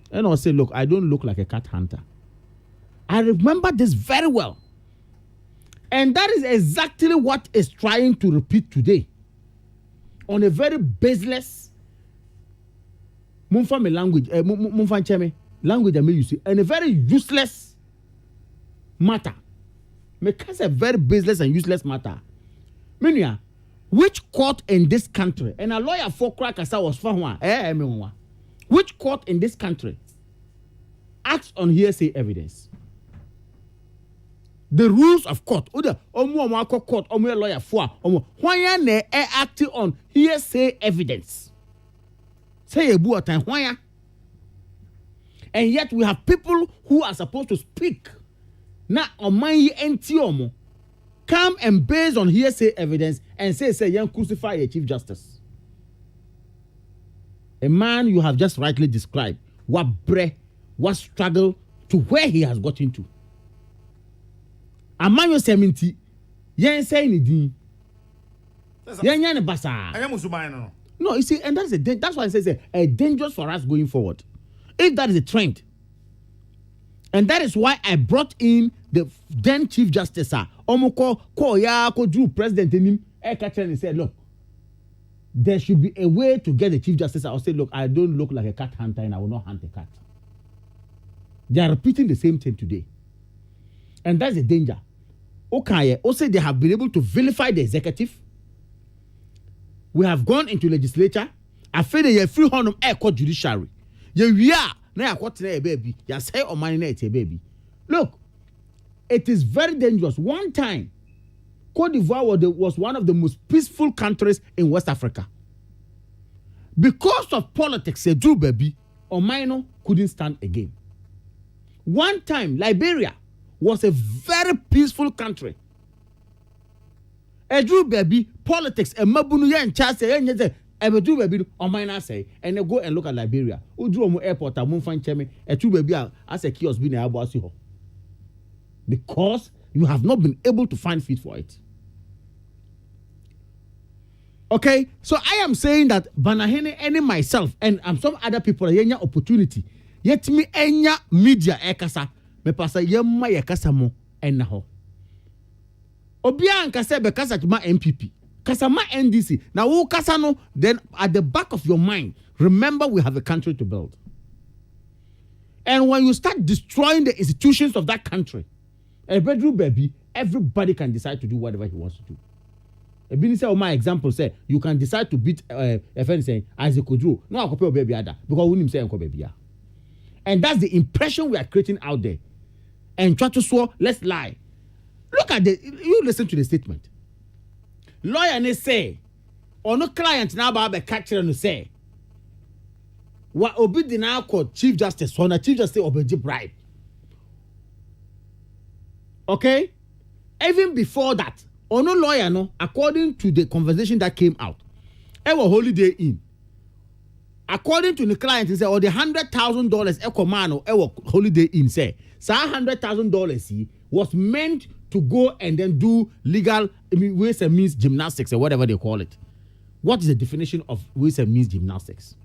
And I say, look, I don't look like a cat hunter. I remember this very well. And that is exactly what is trying to repeat today. On a very baseless Mumfame language, Mumfancheme. Language I may use and a very useless matter. Because a very baseless and useless matter. Meaning, which court in this country, and a lawyer for Krakasa was for one, which court in this country acts on hearsay evidence? The rules of court, or court, or lawyer for, why are they acting on hearsay evidence? Say a boy time, why? And yet we have people who are supposed to speak. Now, on my NTOMO, come and based on hearsay evidence and say, young crucify a Chief Justice. A man you have just rightly described, what struggle to where he has got into. A man you say, yen say anything. Yen basa. No, you see, and that's why I say a dangerous for us going forward. If that is a trend, and that is why I brought in the then Chief Justice, Omoko Drew President in him, and said, look, there should be a way to get the Chief Justice. I'll say, look, I don't look like a cat hunter and I will not hunt a cat. They are repeating the same thing today. And that's the danger. Okay, also they have been able to vilify the executive. We have gone into legislature. I feel they are free honor court judiciary. Now what baby? You say on my net baby. Look, it is very dangerous. One time, Cote d'Ivoire was one of the most peaceful countries in West Africa. Because of politics, Drew baby, Omaino couldn't stand again. One time, Liberia was a very peaceful country. Drew baby, politics, and Mabunu and Chase, Drew baby, Omaina say, and they go and look at Liberia. Udru airport, a Mumfan Cheme, a Drew baby as a kiosk being a bossy. Because you have not been able to find feet for it. Okay, so I am saying that Banahene and myself and some other people are opportunity. Yet me enya media ekasa me pasa yemma yekasa mo enna ho. Obia nkasa be kasa ma MPP. Kasa ma NDC. Now wo kasa no, then at the back of your mind, remember we have a country to build. And when you start destroying the institutions of that country, a bedroom baby, everybody can decide to do whatever he wants to do. A business of my example say you can decide to beat a friend saying Isaac Odro. No, I copy baby other because we him say baby. And that's the impression we are creating out there. And try to swear, let's lie. Look at you listen to the statement. Lawyer ne say, or no client now about the catcher and say, what obi the now called Chief Justice, on a Chief Justice of a bribe. Okay? even before that, no lawyer, no, according to the conversation that came out, it was Holiday Inn. According to the client, he said, the $100,000 Ekomano, it was Holiday Inn, say, so $100,000 was meant to go and then do legal ways and means gymnastics or whatever they call it. What is the definition of ways and means gymnastics?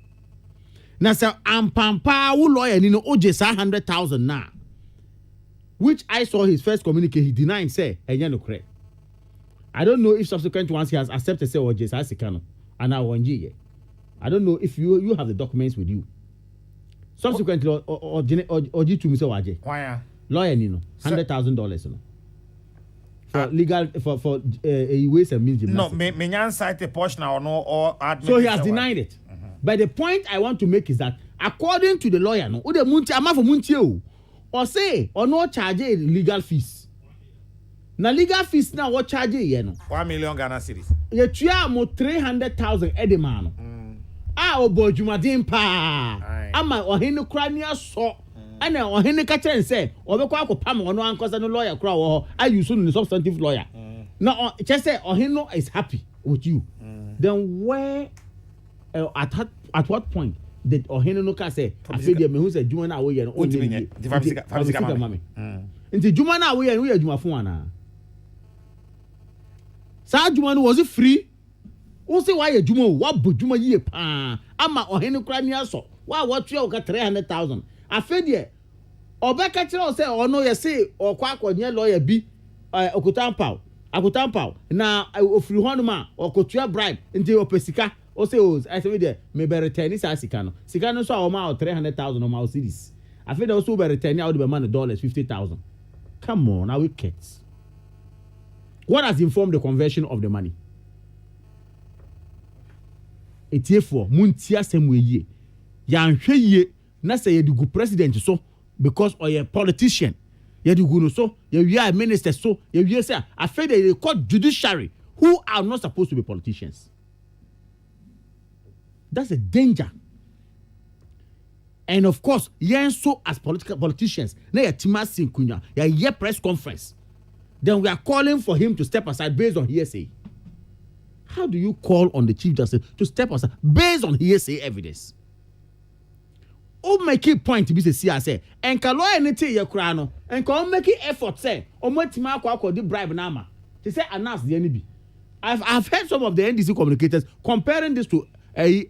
Now, sir, Ampampa, who lawyer, you know, OJ, 100,000 now. Which I saw his first communique, he denied, say, and you know, correct. I don't know if subsequent ones he has accepted, say, OJ, Sasikano, and now 1 year. I don't know if you have the documents with you. Subsequently, or G2 Mr. Waje. Why? Lawyer, you know, $100,000, you know. For legal, for ways and means gymnastics. No, me cite a portion or no, or admit. So he has denied it. But the point I want to make is that according to the lawyer, no, the munti ama for munti or say or no charge legal fees. Na legal fees now what charge ye no? 1 million Ghana cedis. Ye tua mo 300,000 edema no. Obo Jumadin pa. Ama ohene kra ni aso. Ana ohene ka chen say obekwa akopam ono ankosa no lawyer kra wo I use no substantive lawyer. Now just say ohene is happy with you. Then where at what point did ohene no ka say afedi me hu say juma na wo ye no only mami nti juma na wo ye no ye juma fun ana sa juma no was it free wo say why ye juma wo bo juma ye pa ama ohene kra ni aso wa what you ka 300,000 afedi obeka kire say ono ye say okwa akonye lawyer bi okutampa na ofiri honuma okotua bribe nti opesika o say I say there me be return is sika no so o ma 300,000 o ma cedis I feel also be return out be man $50,000. Come on, now we kids. What has informed the conversion of the money? Etie for muntia semwe ye ya nhwe ye na say ye dugu president so because or a politician ye dugu no so ye are minister so ye say I feel they call judiciary who are not supposed to be politicians. That's a danger. And of course, so as politicians, na ya timasi kunya, ya press conference. Then we are calling for him to step aside based on hearsay. How do you call on the Chief Justice to step aside based on hearsay evidence? O make a point to be say, and ka lawyer nete ye kra no, and ka make effort say, o motima akwa di bribe na ma. They say announce the NB. I've heard some of the NDC communicators comparing this to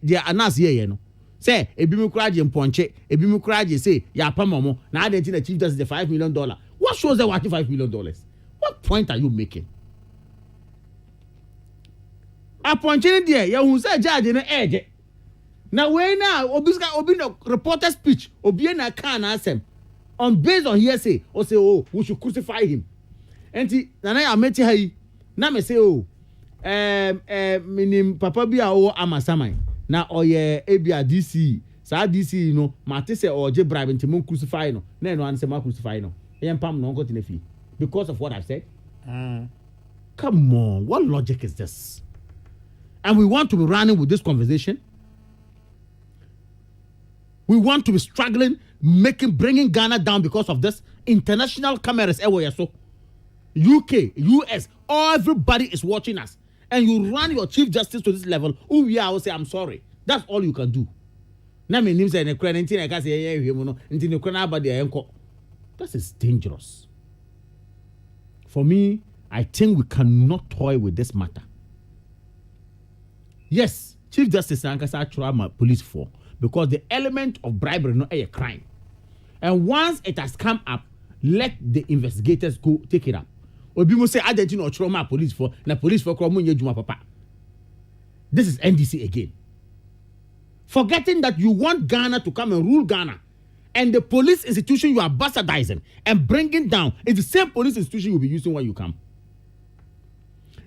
their announce here, no. Say, ebi mi kuraje mponche, ebi mi kuraje say, ya pamomo, na identity the Chief Justice the $5 million. What shows that worth $5 million? What point are you making? Appointing there, ya who say judge in the edge. Now, when now, obi no reporter speech, obi na can asem, on based on hearsay, or say, oh, we should crucify him. And na ya meti hai, na me say, oh, minim papa bi a o amasamai na oye ebia DC sa DC no mate say oje bribe nti mon crucify no na no an say ma crucify no yen pam no got in fee because of what I've said. Come on, what logic is this? And we want to be running with this conversation. We want to be struggling, bringing Ghana down because of this. International cameras everywhere, so UK, US, everybody is watching us. And you run your Chief Justice to this level, who we are will say, I'm sorry. That's all you can do. That is dangerous. For me, I think we cannot toy with this matter. Yes, Chief Justice Nankasa trauma police for because the element of bribery is not a crime. And once it has come up, let the investigators go take it up. Obi mo say Argentina or trauma police for na police for kromo nyejuma papa. This is NDC again. Forgetting that you want Ghana to come and rule Ghana, and the police institution you are bastardizing and bringing down is the same police institution you'll be using when you come.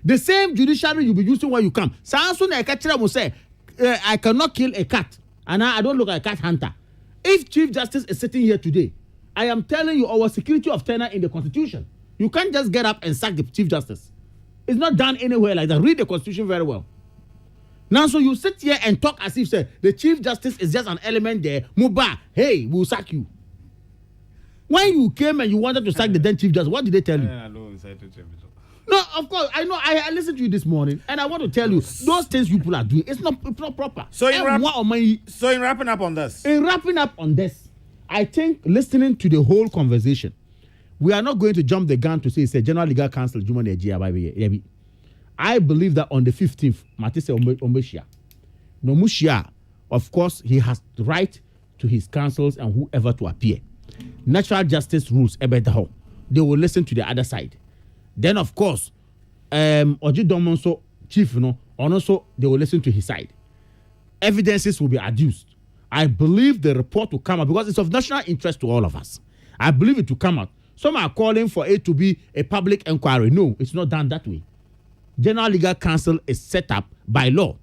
The same judiciary you'll be using when you come. Sanso na ekachira mo say I cannot kill a cat, and I don't look like a cat hunter. If Chief Justice is sitting here today, I am telling you our security of tenure in the Constitution. You can't just get up and sack the Chief Justice. It's not done anywhere like that. Read the Constitution very well. Now, so you sit here and talk as if say the Chief Justice is just an element there. Muba, hey, we'll sack you. When you came and you wanted to sack the then Chief Justice, what did they tell you? No, of course, I know. I listened to you this morning, and I want to tell you, those things people are doing, it's not proper. So in wrapping up on this, I think listening to the whole conversation, we are not going to jump the gun to say it's a General Legal Council. I believe that on the 15th, Matisse Omushia, of course, he has the right to his councils and whoever to appear. Natural justice rules, they will listen to the other side. Then, of course, Oji Domonso chief, and also they will listen to his side. Evidences will be adduced. I believe the report will come out because it's of national interest to all of us. I believe it will come out. Some are calling for it to be a public inquiry. No, it's not done that way. General Legal Council is set up by law,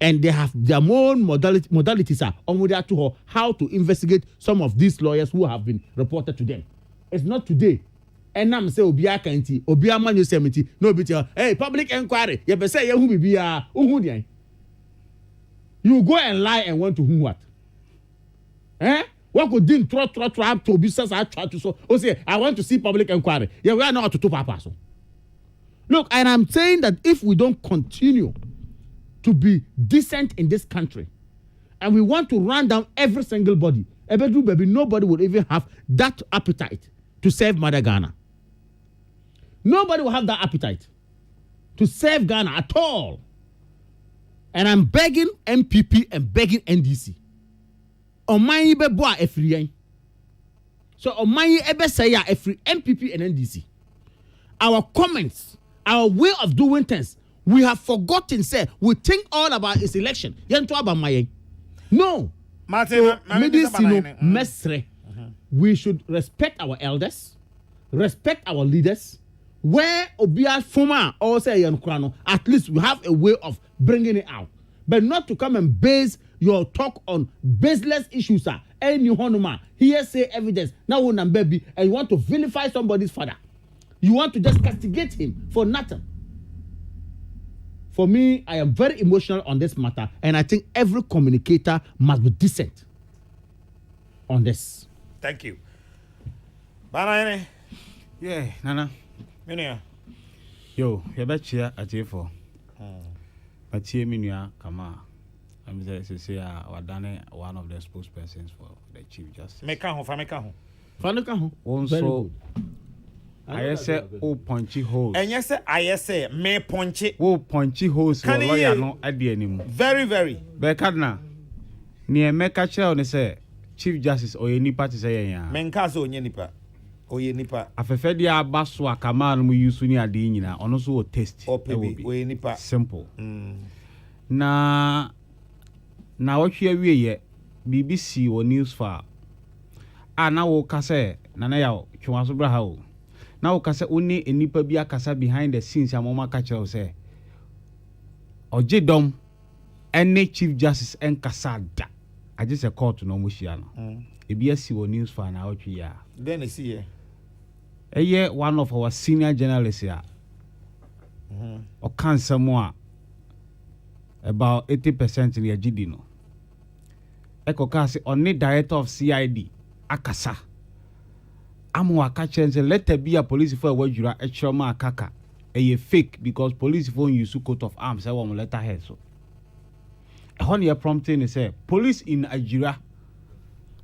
and they have their own modalities on how to investigate some of these lawyers who have been reported to them. It's not today. And I'm say Obia Kanti, Obia Manu Semiti, no bit. Hey, public inquiry. You be say who be you go and lie and want to whom what? What could din trap to business I try to so say I want to see public inquiry. Yeah, we are not to papa so. Look, and I'm saying that if we don't continue to be decent in this country, and we want to run down every single body, baby, nobody would even have that appetite to save Mother Ghana. Nobody will have that appetite to save Ghana at all. And I'm begging MPP and begging NDC. Omanyi be boa efriyan. So Omanyi ebe say ya efri MPP and NDC. Our comments, our way of doing things, we have forgotten. Say we think all about this election. No. We should respect our elders, respect our leaders. Where Obia Fuma or say at least we have a way of bringing it out, but not to come and base your talk on baseless issues. And you honor hearsay evidence now on baby, and you want to vilify somebody's father. You want to just castigate him for nothing. For me, I am very emotional on this matter, and I think every communicator must be decent on this. Thank you. Bye. Yeah, Nana. Yo, you bet you at for. But here, Minia, come on. I'm there to say, one of the spokespersons for the Chief Justice. Make a home. Also, I say, oh, punchy holes. And yes, I say, may punchy. Oh, punchy holes. Can you know at the anymore? Very. Bekadna. Near Mekacha, they say, Chief Justice or any party say, Menkazo, Yenipa. Nipa afefe dia baso akama no yusu ni ade nyina ono so o test we nipa simple na wohwe awie ye BBC o news fa ana wo kase na ya twa so bra ha o na wo kase oni enipa bi akasa behind the scenes amoma ka kire o se Ojedom any Chief Justice en kasada aje se court no mo hia no ebi asi wo news fa na wohwe ya then see here one of our senior journalists here. Or cancer more about 80% in the GD. Eko kasi only director of CID Akasa. Amu akache and say let there be a police for a wajura echoma akaka. A fake because police phone use coat of arms. I want letter head so. Honey a prompting say police in Nigeria.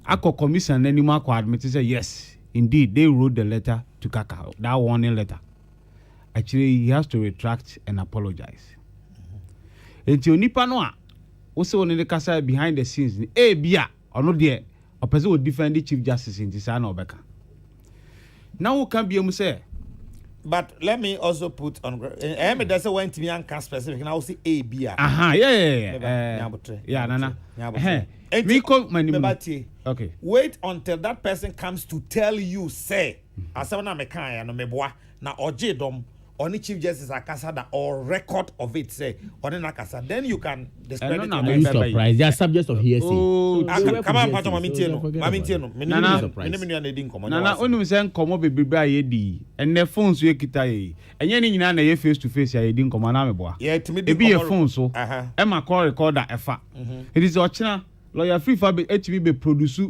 Ako commission anymore ko admit say yes. Indeed, they wrote the letter to Kaka, that warning letter. Actually, he has to retract and apologize. Until Nipanoa, also on the casa behind the scenes, bia, or not there, a person will defend the Chief Justice in Tisana or Becca. Now, who can be able to say? But let me also put on. That's a one to me and specific. Now see bia. Yeah, Nana. Okay. Wait until that person comes to tell you, say, Asana Mekaya no meboa na Ojedom or Chief Justice Akasada or record of it, say, or then Akasa. Then you can discredit it. I'm surprised. They are subjects of hearsay. Come on, Pato Mamitieno. Nana, only send come up with Bibi and their phones we kita and any nana face to face. I didn't come on Ameboa. Yeah, to me, be a phone so. Emma call recorder Efa. It is Ochina. Lawyer free for HB produce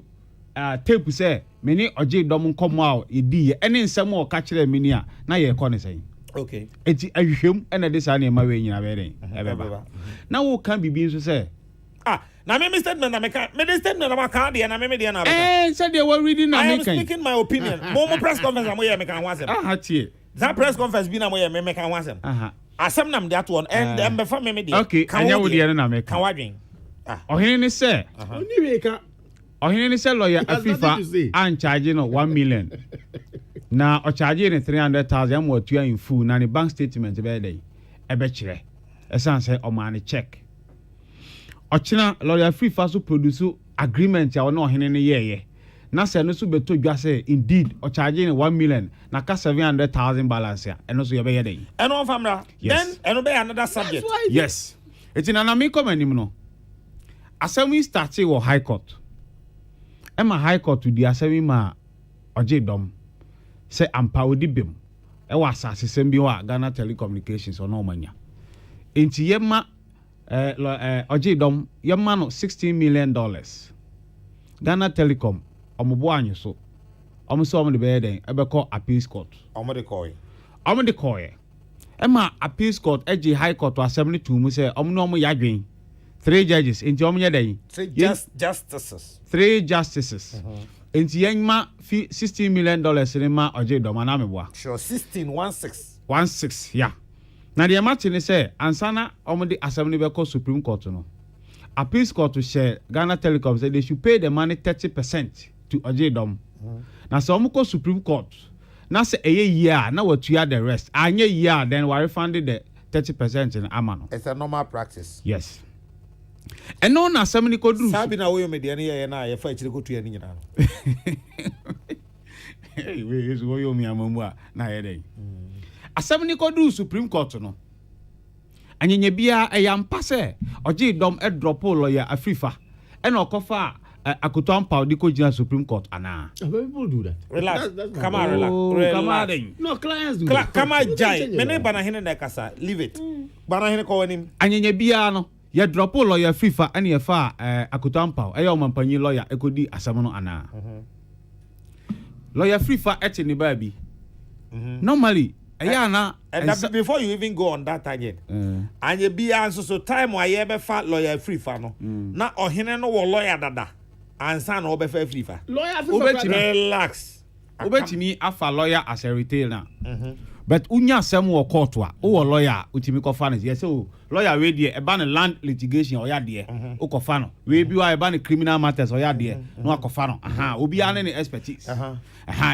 tape say mene oje dom nkomo a edi ene nsem o ka kire mini a na ye kɔ ne sɛn okay enti ahwehwem ene de sa na ma we nyina be den ebeba na wo kan bibi nso sɛ na me statement na me ka me statement na ma ka de na me de na said they were reading na I me am kan speaking my opinion mo press conference na mo ye me kan ho asem tie that press conference bi na mo ye me kan ho asem asem na me de ato on and me fa me de okay anya wo de na me kan wadwen ohene ni sɛ oni we ka ohene ni sɛ lawyer afifa an charge no 1 million na o charge ni 300,000 mo tua in full na ni bank statement be dey ebe kire esan sɛ o ma ni check ochina lawyer afifa so produce agreement ya no ohene ni yeye na sɛ no so beto dwa sɛ indeed o charge ni 1 million na ka 700,000 balance ya eno so ye be ye dey eno famra then eno be another subject yes etina na me come anim no asɛm started wɔ high court ɛma high court di asɛm ma ɔgye dɔm sɛ ampa odi bem ɛwɔ asase sɛm bi wɔ Ghana Telecommunications ɔno ɔmanya enti yɛma ɔgye dɔm yɛma no $16 million Ghana Telecom ɔmobo anyo so ɔmo sɛ ɔmo de bɛyɛ den ɛbɛkɔ appeals court ɔmo de kɔɛ ɛma appeals court ɛgye high court asɛm no to mu sɛ ɔmo no ɔmo yadwen 3 judges enti ɔmo yɛ den 3 justices enti yɛma $16 million ne ma ɔgye dɔm ana meboa sure 16 yeah na deɛ mate ne sɛ ansana ɔmo de asɛm no bɛkɔ Supreme Court no appeals court share Ghana Telecom say they should pay the money 30% to ɔgye dɔm na sɛ ɔmo kɔ Supreme Court na sɛ ɛyɛ year na watua the rest anya year then we refund the 30% in amano it's a normal practice yes and no na asɛm ni koduru sabi na wo me de ne ye na ye fa chire kotua ni nyina hey we is wo yo mi amamu a na ye den asɛm ni koduru Supreme Court no anyenye bia ɛyampa sɛ ɔgye dɔm drop lawyer afifa ɛna ɔkɔfa akoto ampa odi ko gina Supreme Court ana people do that relax come on relax no clients do that come on jai mene bana hene na kasa leave it bana hene ko wanim anyenye bia no ye drop lawyer fifa ene ye fa akoto ampa ɛyɛ ɔmampanyi lawyer ekodi asɛm no ana lawyer fifa ete ne ba bi normally ana and before you even go on that tangent anye bia so time wa ye be fa lawyer fifa no na ohene no wo lawyer dada ansa na obefa fifa lawyer fifa relax obetimi afa lawyer as a retailer but unya asem wo court a wo lawyer utimi kofa no yes o lawyer we de e ba no land litigation oya de o kofa no we bi wa e ba no criminal matters oya de no akofa no obi ane ne expertise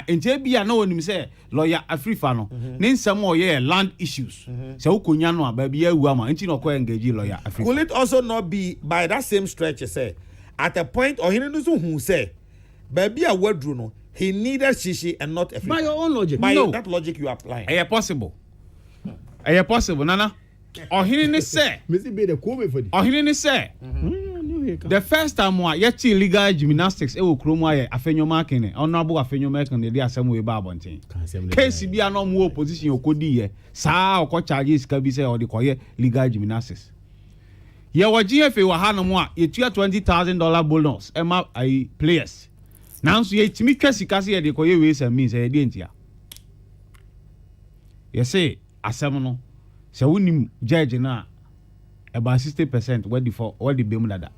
enti bia na onim se lawyer afrifa no ne nsem o ye land issues se ukonya no aba bia awu ama enti no ko engage lawyer afrifa could it also not be by that same stretch say at a point or he no so hu say baby a wadru no he needed shishi and not Africa. By your own logic. By no. that logic you applying. Are possible? Nana? Or he didn't say. Mr. Be the come for this. Or he didn't say. The first time wa yet illegal gymnastics will chroma a fenyo marking honorable a fenyo making the day some way babontin. Case be no more position you could be sa or charges can be say or the coye legal gymnastics. Ye wa GFA wa hanamwa ye $20,000 bonus Emma I players. Now so ye timi kwasika se ye de koye ways and means e de ntia. Ye say asem no se wonim judge na about 60% what the bem dada.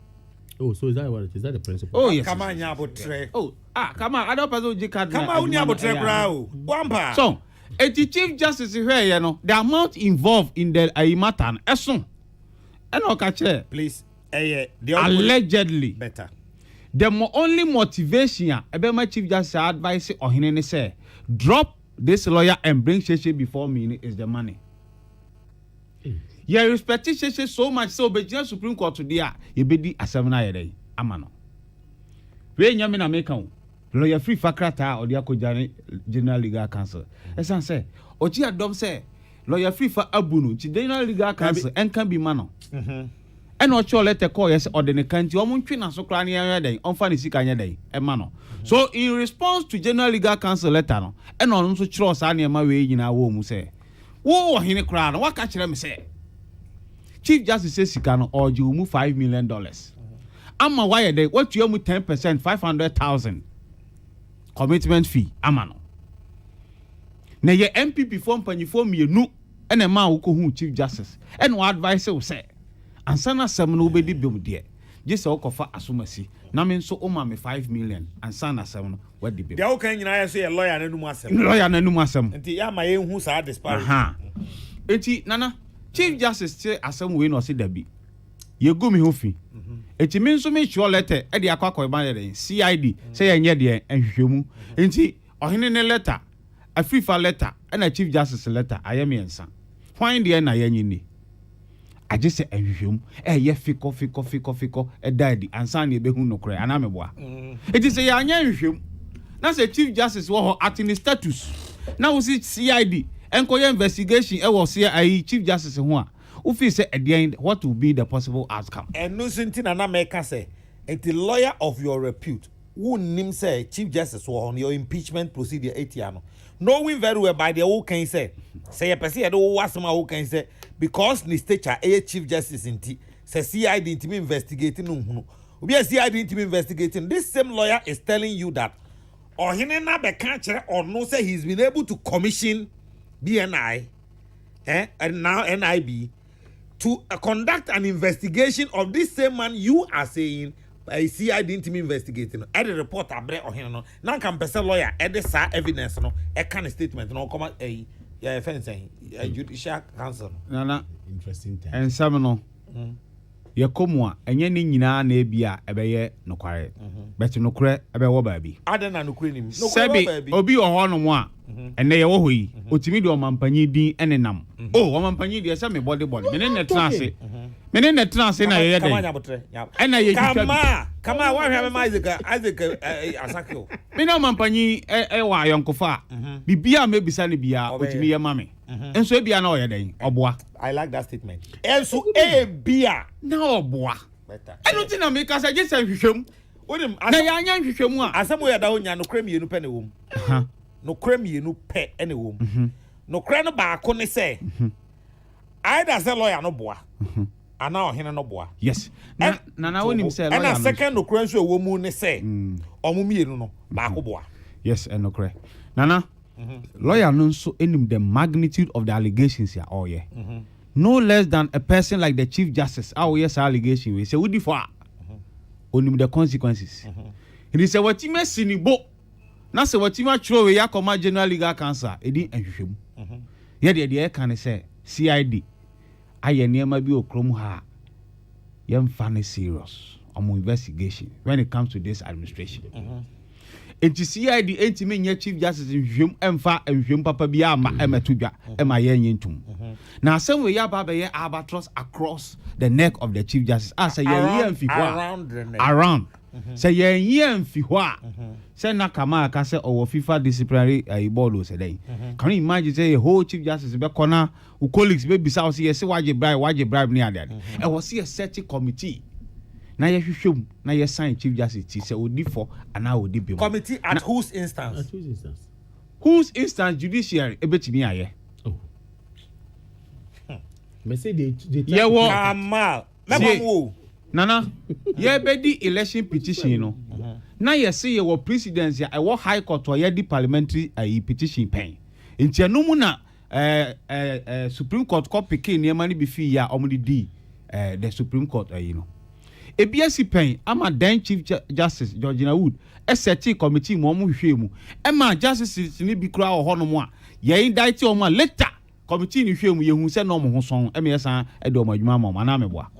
Oh, so is that what it is? That the principle? Oh yes. Come on abotre. Oh, come on. I don't person J card. Come on abotre bra o. Wampa. So, the chief justice here, you know, the amount involved in the matter eson. And no catch please. The allegedly better. The only motivation my chief justice advice or he say drop this lawyer and bring Sheshe before me is the money. You respect Sheshe so much so but just Supreme Court today you be the assemna day amano. We nyame na make lawyer free fakrata or the akojane general legal council. Esan say ochi adom say lawyer free for abunu chi general legal council and can be mano. And not sure let the call yes or the country or Munchina so crania day on funny sikanya day a mano. So in response to general legal council letter no and on so trust any my way in our womb say whoa in a crown what catch them say Chief Justice says he can or you move $5 million. I'm a wire day what you move 10% 500,000 commitment fee ama no na ye MPP for mpanyifo mienu ene ma wo ko hu chief justice ene wo advice wo say ansa na asɛm no obedi bem de gese wo kofa asomasi na me nso o ma me 5 million ansa na asɛm no wadi bem de wo kan nyina ya so ye lawyer na numu asɛm nti ya ma ye hu sa disparity enti nana chief justice say asɛm we no se dabi ye go me ho fi enti me nso me sure letter e de akwa ba de CID say ye nye de enhwehwemu enti ohene ne letter Afrifa letter and a chief justice letter I am ensa find the na ye nyini I just say ehwehwem ye fiko e daddy ansa na ebehu nokre ana meboa it is say anya ehwehwem na say chief justice wo attorney status na wo see CID enkoye investigation e wo see chief justice ho a wo feel say at the end what will be the possible outcome and no sinti na make say a lawyer of your repute who nim say chief justice wo on your impeachment procedure etiano knowing very well by the whole can say a person do wasma who can say because the stature a chief justice inti say CID inti investigating no obi a CID inti investigating this same lawyer is telling you that ohene na be kan kire or no say he's been able to commission BNI and now NIB to conduct an investigation of this same man you are saying I see I didn't investigating. I the report abre ohene no. Now can person lawyer e de sa evidence no e can statement no come fencing judicial council. Nana interesting time. And some no. Ye komo a enye ni nyina na ebia ebeye nokware. But nokre ebe wo baabi. Ada na nokre nim. Sebi obi oho no mo a ene ye wo hoyi. Otimi de omampanyi din enenam. Oh omampanyi de se me body. Me ne trance. Mene na trance na ye dey. Ena ye Kama wa hwe me Isaac Asakio. Me na mampanyi wa yonkofa. Bibia me bisa ne bia otimi ye mame. Enso bia na oye den oboa. I like that statement. Enso bia na oboa. Better. Eno ti na me ka say je say hwehwem. Onim na ya anya hwehwem a. Asemo ya da onya no kremienu pe ne wom. No kremienu pe ene wom. No kra no ba ko ne say. Either say lawyer no boa. Ana ohene no boa. Yes. Na wonim say lawyer. And a second no kra nso ewo mu ne say. Omumienu no ba ko boa. Yes, and no kra. Nana. Lawyer no so enim the magnitude of the allegations here all yeah. No less than a person like the chief justice. Yes, allegation we say we for. Onim the consequences. It is what you mess in bo. Na say what you ma throw we ya come general legal counsel. Edi enhwehwem. Yeah, the can say CID. Aye niema bi okrom ha. Yem fan serious on investigation when it comes to this administration. Enti CID enti me nya chief justice nhwem emfa nhwem papa bi ama emetudwa ema ye nyentum. Na asem we ya baba ye albatross across the neck of the chief justice. Say ye mfi ho around. Say ye mfi ho say na kama ka say owo FIFA disciplinary board o say dey. Can you imagine say a whole chief justice be corner u colleagues be bisa o say waje bribe ni ade. E was see a certain committee. Na ye hwehwem na ye sign chief justice say odi for and now odi be. Committee at whose instance? At whose instance? Whose instance judiciary ebetimi aye. Me say they ye wo Kamal. Memo Nana, ye be di election petition no. Na ye say ye wo presidency e wo high court or ye di parliamentary petition pen. Nti anu mu na Supreme Court ko pikin ne mani bi fi ya omudi di the Supreme Court Ebiasi pen ama then Chief Justice Georgina Wood ST committee mo hwehwe mu ma justice ni bi kura ho no mo a ye indict o mo later committee ni hwehwe mu ye hu se no mo ho son yesa e do mo adwuma mo na me boa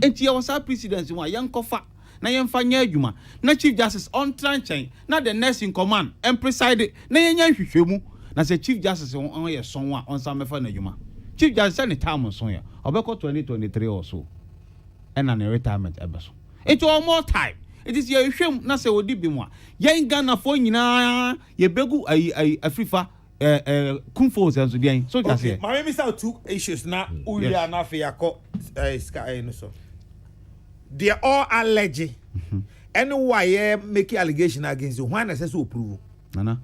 enti ye was presidency mo yankofa na yemfa nya adwuma na Chief Justice on tranchen na the next in command and preside na yenya hwehwe mu na se Chief Justice on ye son a on sa mefa na adwuma Chief Justice ni time son ya obeko 2023 or so and an retirement ebeso. It's all more time. It is your shame na se odi bi mo a. Yen Ghana fo nyina ye begu Afrifa kumfo so dey. So just here. My miss out two issues na uya na fe yakọ sky no so. They all allege. Why make allegation against you? Why necessary approve? Nana.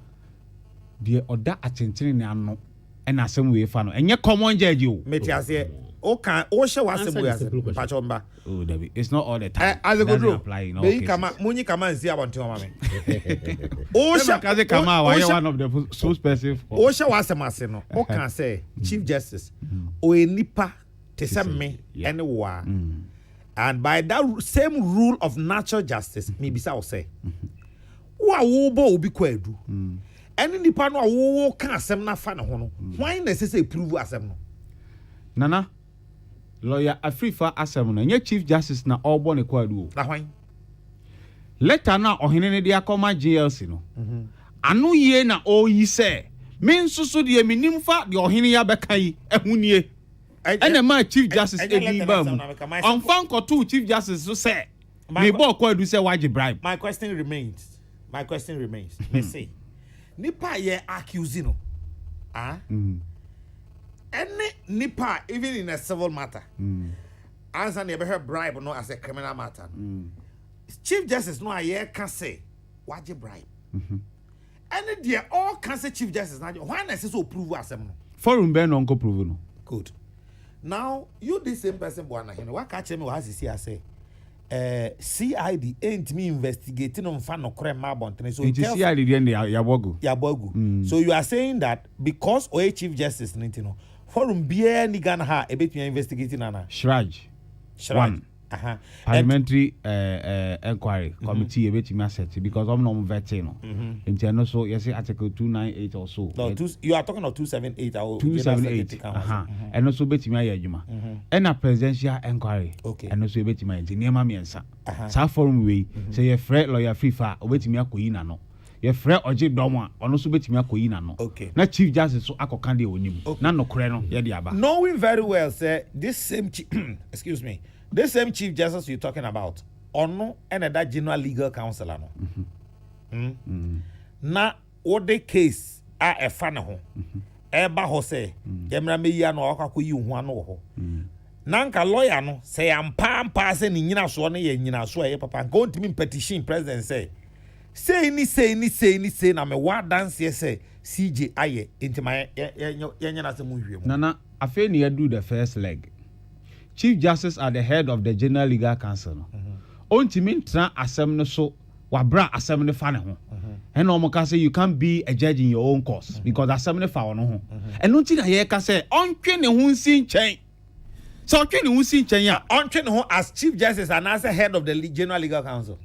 The oda atentene ne ano. And asem we fa no. Enye common judge o. Meti ase Okay, o she was asem pachomba. Oh, Debbie, it's not all the time. As a good rule, be come muni come and see about your mommy. Oh, Shakaze Kama, why one of the spokesperson? O she was asem no. O can say Chief Justice. O nipa te say me anywhere. And by that same rule of natural justice, maybe say say. Wo bo obi kwadu. Any nipa no wo kan asem na fa ne ho no. Why necessary prove asem no? Nana, lawyer Afrifa asem no nye Chief Justice na obo ne kwadu o. Na hwan? Letter na ohene ne dia koma JLC no. Anu ye na o yi se. Me nsusu de minim fa de ohene ya beka yi ehunie. Ene ma Chief Justice edi ba mu. On fan ko two Chief Justice so say. Me bo kwadu say waje bribe. My question remains. Me say. Nipa ye accuse no. Any nipa even in a civil matter. Answer never bribe no as a criminal matter. Chief Justice no aye can say waje bribe. Any there all can say Chief Justice na why na say so prove asem no. Forum be no nko prove no. Good. Now you this same person boy na him. Why catch me what he say? CID ain't me investigating on fan no crime mabonten. So it is CID then Yabogu. So you are saying that because OA Chief Justice no forum be ni Ghana ha e bet me investigating ana. Shraj. One. Parliamentary inquiry committee bet me asset because I'm not vetting no. Internal so you say article 298 or so. No, you are talking of 278 or 278. And also bet me ayejuma. And a presidential inquiry. Okay. And also bet me engineer miensa. Sa forum we say your friend lawyer FIFA bet me akoyi na no. Your friend oje domo ono so bet me akoyi na no. Okay. Na Chief Justice so akokande onim. Na no kore no ye de aba. Knowing very well say this same excuse me. This same Chief Justice you're talking about, ono and that General Legal Counsel na what the case a fan ho. Eba ho say, Yemra me ya no akako yi hu ano ho. Nanka lawyer no say am pa say ni nyina so no ye nyina so e papa go ntimi petition president say na me wa dance say CJ aye intima ye nyina se mu hwem. Nana afi ni do the first leg. Chief Justice at the head of the General Legal Council no. Ontimi ntra asem no so wabra asem no fa ne ho. And no ka say you can't be a judge in your own cause because asem no fa no ho. And nti na ye ka say ontwe ne ho nsi nchen. So ontwe ne ho nsi nchen ya ontwe ne ho as Chief Justice and as the head of the General Legal Council.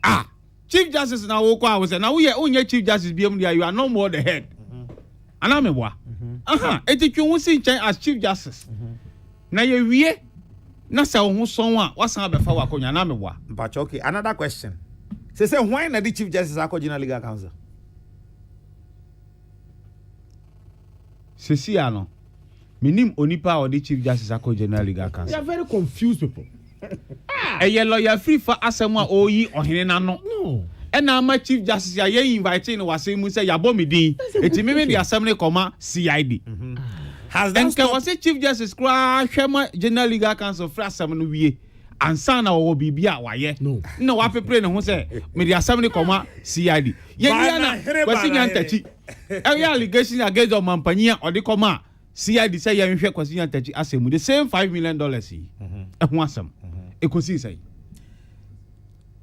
Chief Justice na wo kwa wo say na wo ye onye Chief Justice biem dia you are no more the head. Anameboa. Etitwe ho nsi nchen as Chief Justice. Na ye wie na say ho son a wasan abefa wakonya na meboa. But okay, another question. Say why na the Chief Justice akọ General Legal Council? Sesi ano. Minim onipa or the Chief Justice akọ General Legal Council. They are very confused people. Eye lawyer free for asem a oyi ohene na no. No. Na ma Chief Justice ya invite no wasem mu say yabo medin. Eti me the assembly comma CID. Has that was Chief Justice kra hwema General Legal Council fra asem no wie. Ansa na wo bibia waye. No wa pepre ne ho say me the assembly comma CID. Ye dia na kwasi nyantachi. Every allegation against the mampania or the comma CID say ye hwe kwasi nyantachi asem the same $5 million yi. Ho asem. Ekosi say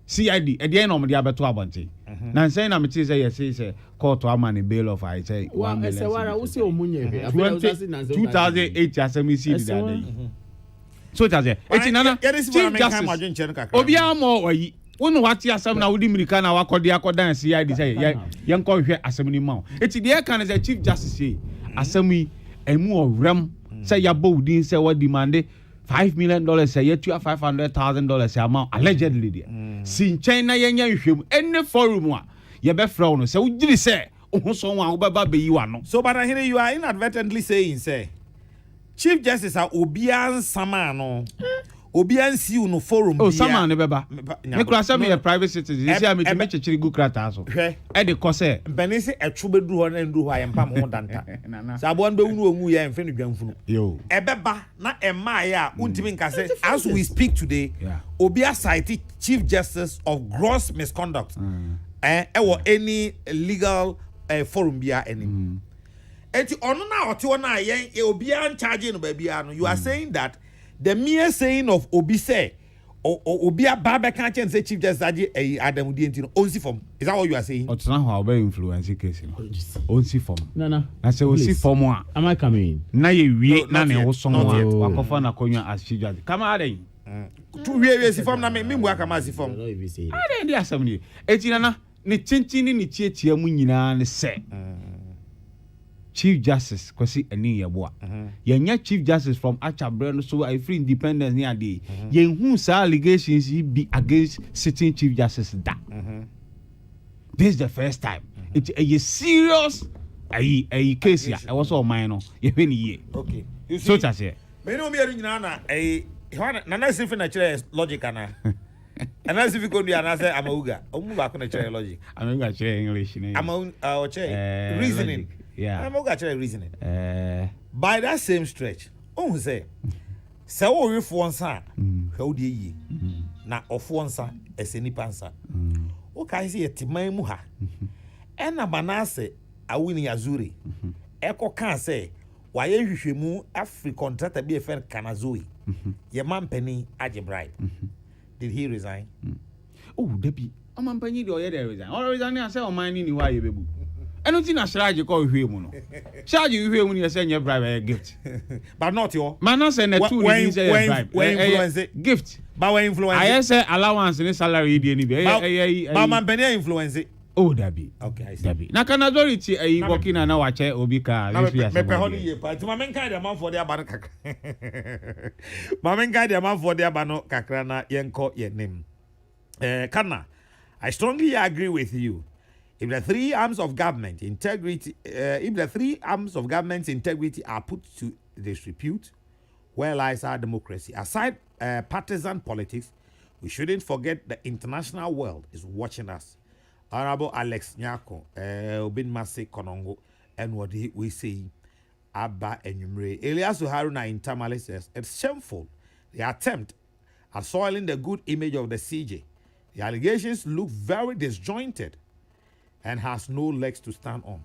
CID e dey no me dey abeto abonte na say na me ti say yes say court amani bail of I say 1 million. Say wara wo say omunye hwe 2008 asemi see the day so that's it eti nana Chief Justice obi amo oyi wonu wati asem na wudi mirika na wakodi akodan CID say ye nko hwe asem ni ma eti dey kan say Chief Justice say asemi emu owram say yabo wudi say what demand $5 million say yet $500,000 amount allegedly there. Sin China yenya hwem any forum a ye be fra no say ugiri say ohun so wan obaba be yi wa no. So but here you are inadvertently saying say Chief Justice a obian sama no obian si no forum bia. Oh sama ne beba. Me kura say me a private citizen this year me to me chechiri gu krata so. E de ko say bani say etwo be duru ho na ndu ho ayempa mo danta. Sa abo an be wunu omu ye mfe no dwanfunu. Yo. Ebeba na emaye a untimi nka say as we speak today obia cite Chief Justice of gross misconduct. Ewo any legal forum bia any. Eti ono na ote wona yen obia charge no ba bia no you are saying that the mere saying of obi say obi aba be kan chen say chief justice age Adam Udi no onsi form. Is that what you are saying? Otsana ho obe influence case no. Onsi form. Nana. I say onsi form a. Am I coming? Na ye wie na ne wo so not yet. wakofa na konwa as chief justice. Come aden. Tu wie si form na me mu aka ma si form. Aden dia asem ni. Eti nana ne chinchin ni tietia mu nyina ne se. Chief Justice Kwesi Eni Yeboah. Yenya Chief Justice from Achabreno so I free independence ni ade. Yen hu sa allegations be against sitting Chief Justice da. This is the first time. It's a serious a case here. I was all mine no. Ye hwe ni ye. Okay. You see, So ta say. me no me ari nyina na na si fi na chere logic ana. And si fi ko ndia na say amauga. Omu ba ko na chere logic. Amauga chere English ni. O chere reasoning. Logic. Yeah. Amauga chere reasoning. By that same stretch, ohun say wo refo nsa hwe odi yi na ofo nsa eseni pansa. O kai say yetiman mu ha. Ena banase awini azuri. Eko kan say waye hwehwemu Afri contractor be fen Kanazoe. Ye mampani age bribe. Did he resign? Oh, Debbie. Amampani do ye there resign. Or resign and say o man ni wa ye bebu. Eno ti na Shraji call hwe mu no. Shraji hwe mu ni say nye bribe a gift. But not your. Man na say na two ni say bribe. When influence it. Gift. But when influence. I say allowance ni salary di ni be. But mampani influence it. Oh, Debbie. Okay, I see. Debbie. Na Kanazoe ti working na wache obi ka. Me pe holi ye pa. Ti mamen kai de man for there ba kakra. Mamen kai de man for there ba no kakra na yenko ye nim. Kana, I strongly agree with you. If the three arms of government integrity are put to disrepute, where lies our democracy? Aside partisan politics, we shouldn't forget the international world is watching us. Honorable Alex Nyako, Obin Mase Konongo, and what we say, Abba Enyumre. Eliasu Haruna in Tamale says, it's shameful, the attempt at soiling the good image of the CJ. The allegations look very disjointed and has no legs to stand on.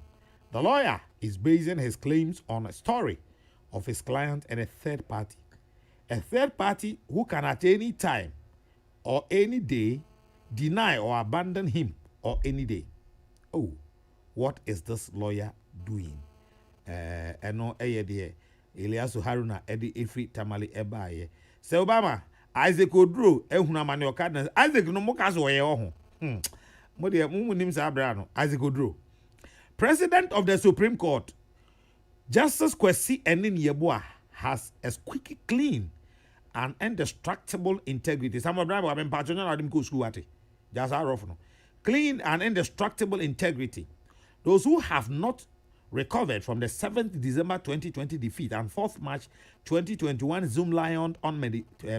The lawyer is basing his claims on a story of his client and a third party. A third party who can at any time or any day deny or abandon him or any day. Oh, what is this lawyer doing? Eno eye Eliasu Haruna edi Ifri Tamale ebaye. Se Obama Isaac Odro ehuna mane okadna Isaac no mokaso ye ho. Mo de mu nim sa abra no Isaac Odro. President of the Supreme Court Justice Kwesi Eni Yeboah has a squeaky clean and indestructible integrity. Some of them have been patronized at him school at it. Just how rough no. Clean and indestructible integrity. Those who have not recovered from the 7th December 2020 defeat and 4th March 2021 Zoom Lion on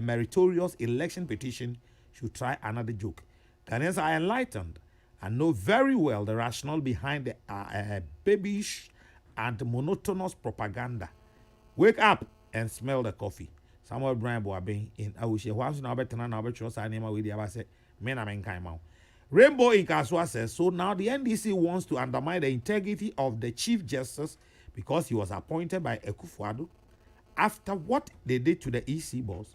meritorious election petition should try another joke. Ghanaians are enlightened and know very well the rationale behind the babyish and monotonous propaganda. Wake up and smell the coffee. Samuel Brian Boabe in Awushe. Once now better now better trust anima with the abase. Men are men kind now. Rainbow in Kaswa says, so now the NDC wants to undermine the integrity of the Chief Justice because he was appointed by Ekufuado. After what they did to the EC boss,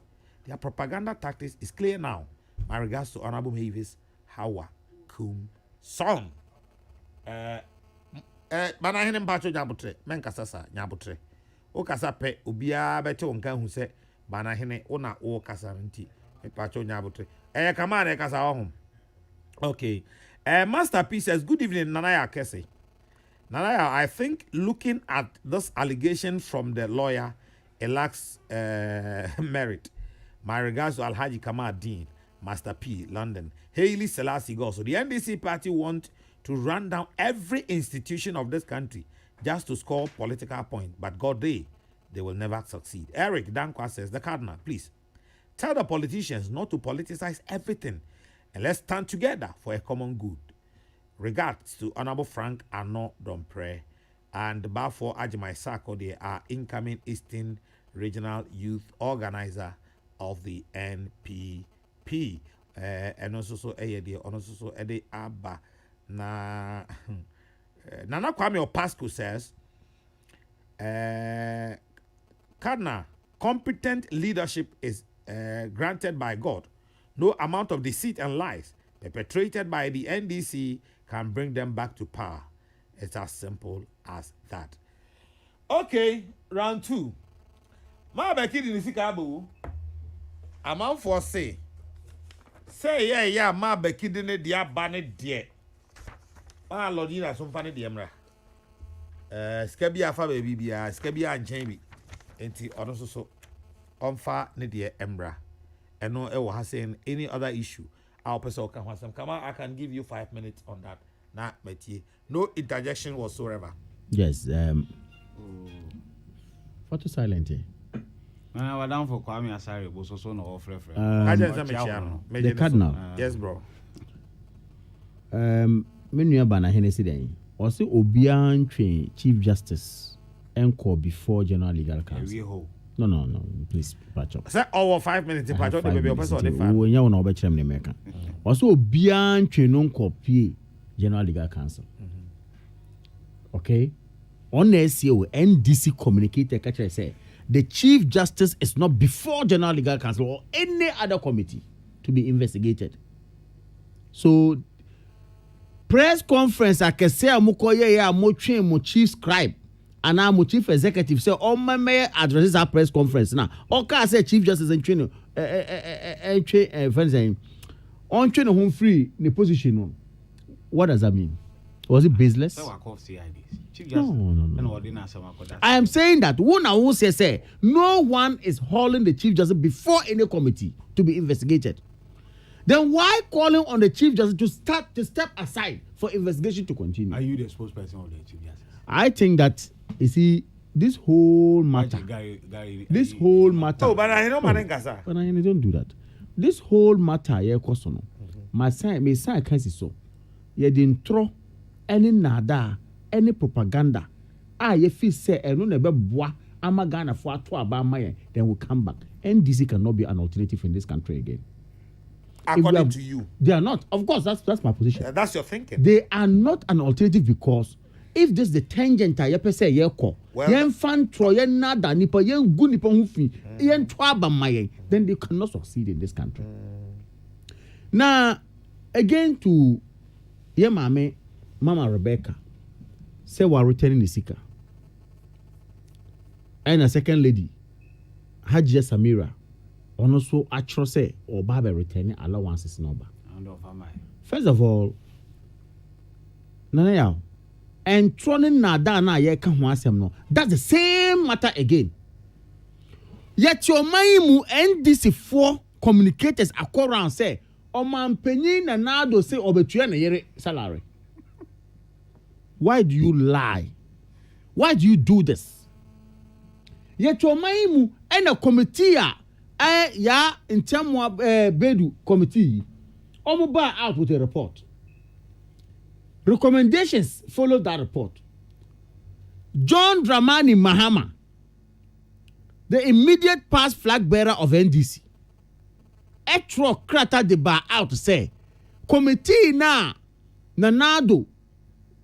their propaganda tactics is clear now. My regards to Honorable Mavis Hawa Kum Song. Bana hene mpacho nyabutre, men kasasa nyabutre. O kasa pe, ubia bete onkan hu se, bana hene, ona o kasa nti, mpacho nyabutre. Kamane kasa ohum. Okay. Masterpiece says, good evening, Nanaya Kese. Nanaya, I think looking at this allegation from the lawyer, it lacks merit. My regards to Alhaji Kamal Dean, Master P, London. Haile Selassie Goso. The NDC party want to run down every institution of this country just to score political points. But God, they will never succeed. Eric Dankwa says, the Cardinal, please, tell the politicians not to politicize everything. And let's stand together for a common good. Regards to Honorable Frank Arno Dompre and Bafo Ajimai Sako, they are incoming Eastern Regional Youth Organizer of the NPP. And also Ede Abba na Nana Kwame Opasco says, Kadna, Competent leadership is granted by God. No amount of deceit and lies perpetrated by the NDC can bring them back to power. It's as simple as that. Okay, round 2. Ma beki di nisikabu. Amount for say yeah ma beki di ne dia bane die. Ma lodi na so mfane die mra. Skabi afa baby bia, skabi anchen bi. Enti ono so onfa ne die emra. Eno e wo ha saying any other issue. Our person can have some. Come on, I can give you 5 minutes on that. Nah, Mathieu. No interjection whatsoever. Yes. Photo silent here. We're down for Kwame Asare, but so no offer. The Cardinal. Yes, bro. Menu abana Hennessy then. Also, Obian train Chief Justice encore before General Legal Council. No, please patch up. Say over 5 minutes. Patch up the baby. We know no better than America. Also, Obian train non copy General Legal Council. Okay. On the SEO, NDC communicated, catch say the Chief Justice is not before General Legal Council or any other committee to be investigated. So, press conference, I can say, mo chief scribe, and I'm chief executive. Say, all my mayor addresses our press conference now. Okay, say Chief Justice and train, on train home free in the position. What does that mean? Was it baseless? No. I am saying that who say no one is hauling the Chief Justice before any committee to be investigated. Then why calling on the Chief Justice to step aside for investigation to continue? Are you the spokesperson of the Chief Justice? I think that this whole matter. Oh, but I know Marenga. But I don't do that. This whole matter, my son can't see so. You didn't throw any nada, any propaganda. You feel say no never bois. I'm a Ghana for then we'll come back. NDC cannot be an alternative in this country again. According to you, they are not. Of course, that's my position. That's your thinking. They are not an alternative because if this the tangent I say yen fan troye nada nipa yen gu nipa hufi yen twaba mayen, then they cannot succeed in this country. Now again to Mama Rebecca say we're returning the seeker. And a second lady, Hajia Samira, also actually say or Baba returning allowances number. First of all, Nana and troning nada na ye kan ho asem no. That's the same matter again. Yet your maimu NDC 4 communicators around say Oman penyin na nado say obetua na yere salary. Why do you lie? Why do you do this? Yet your maimu and a committee ya in terms bedu committee omuba out with a report. Recommendations follow that report. John Dramani Mahama, the immediate past flag bearer of NDC, Etro Krata de bar out to say, committee na nanado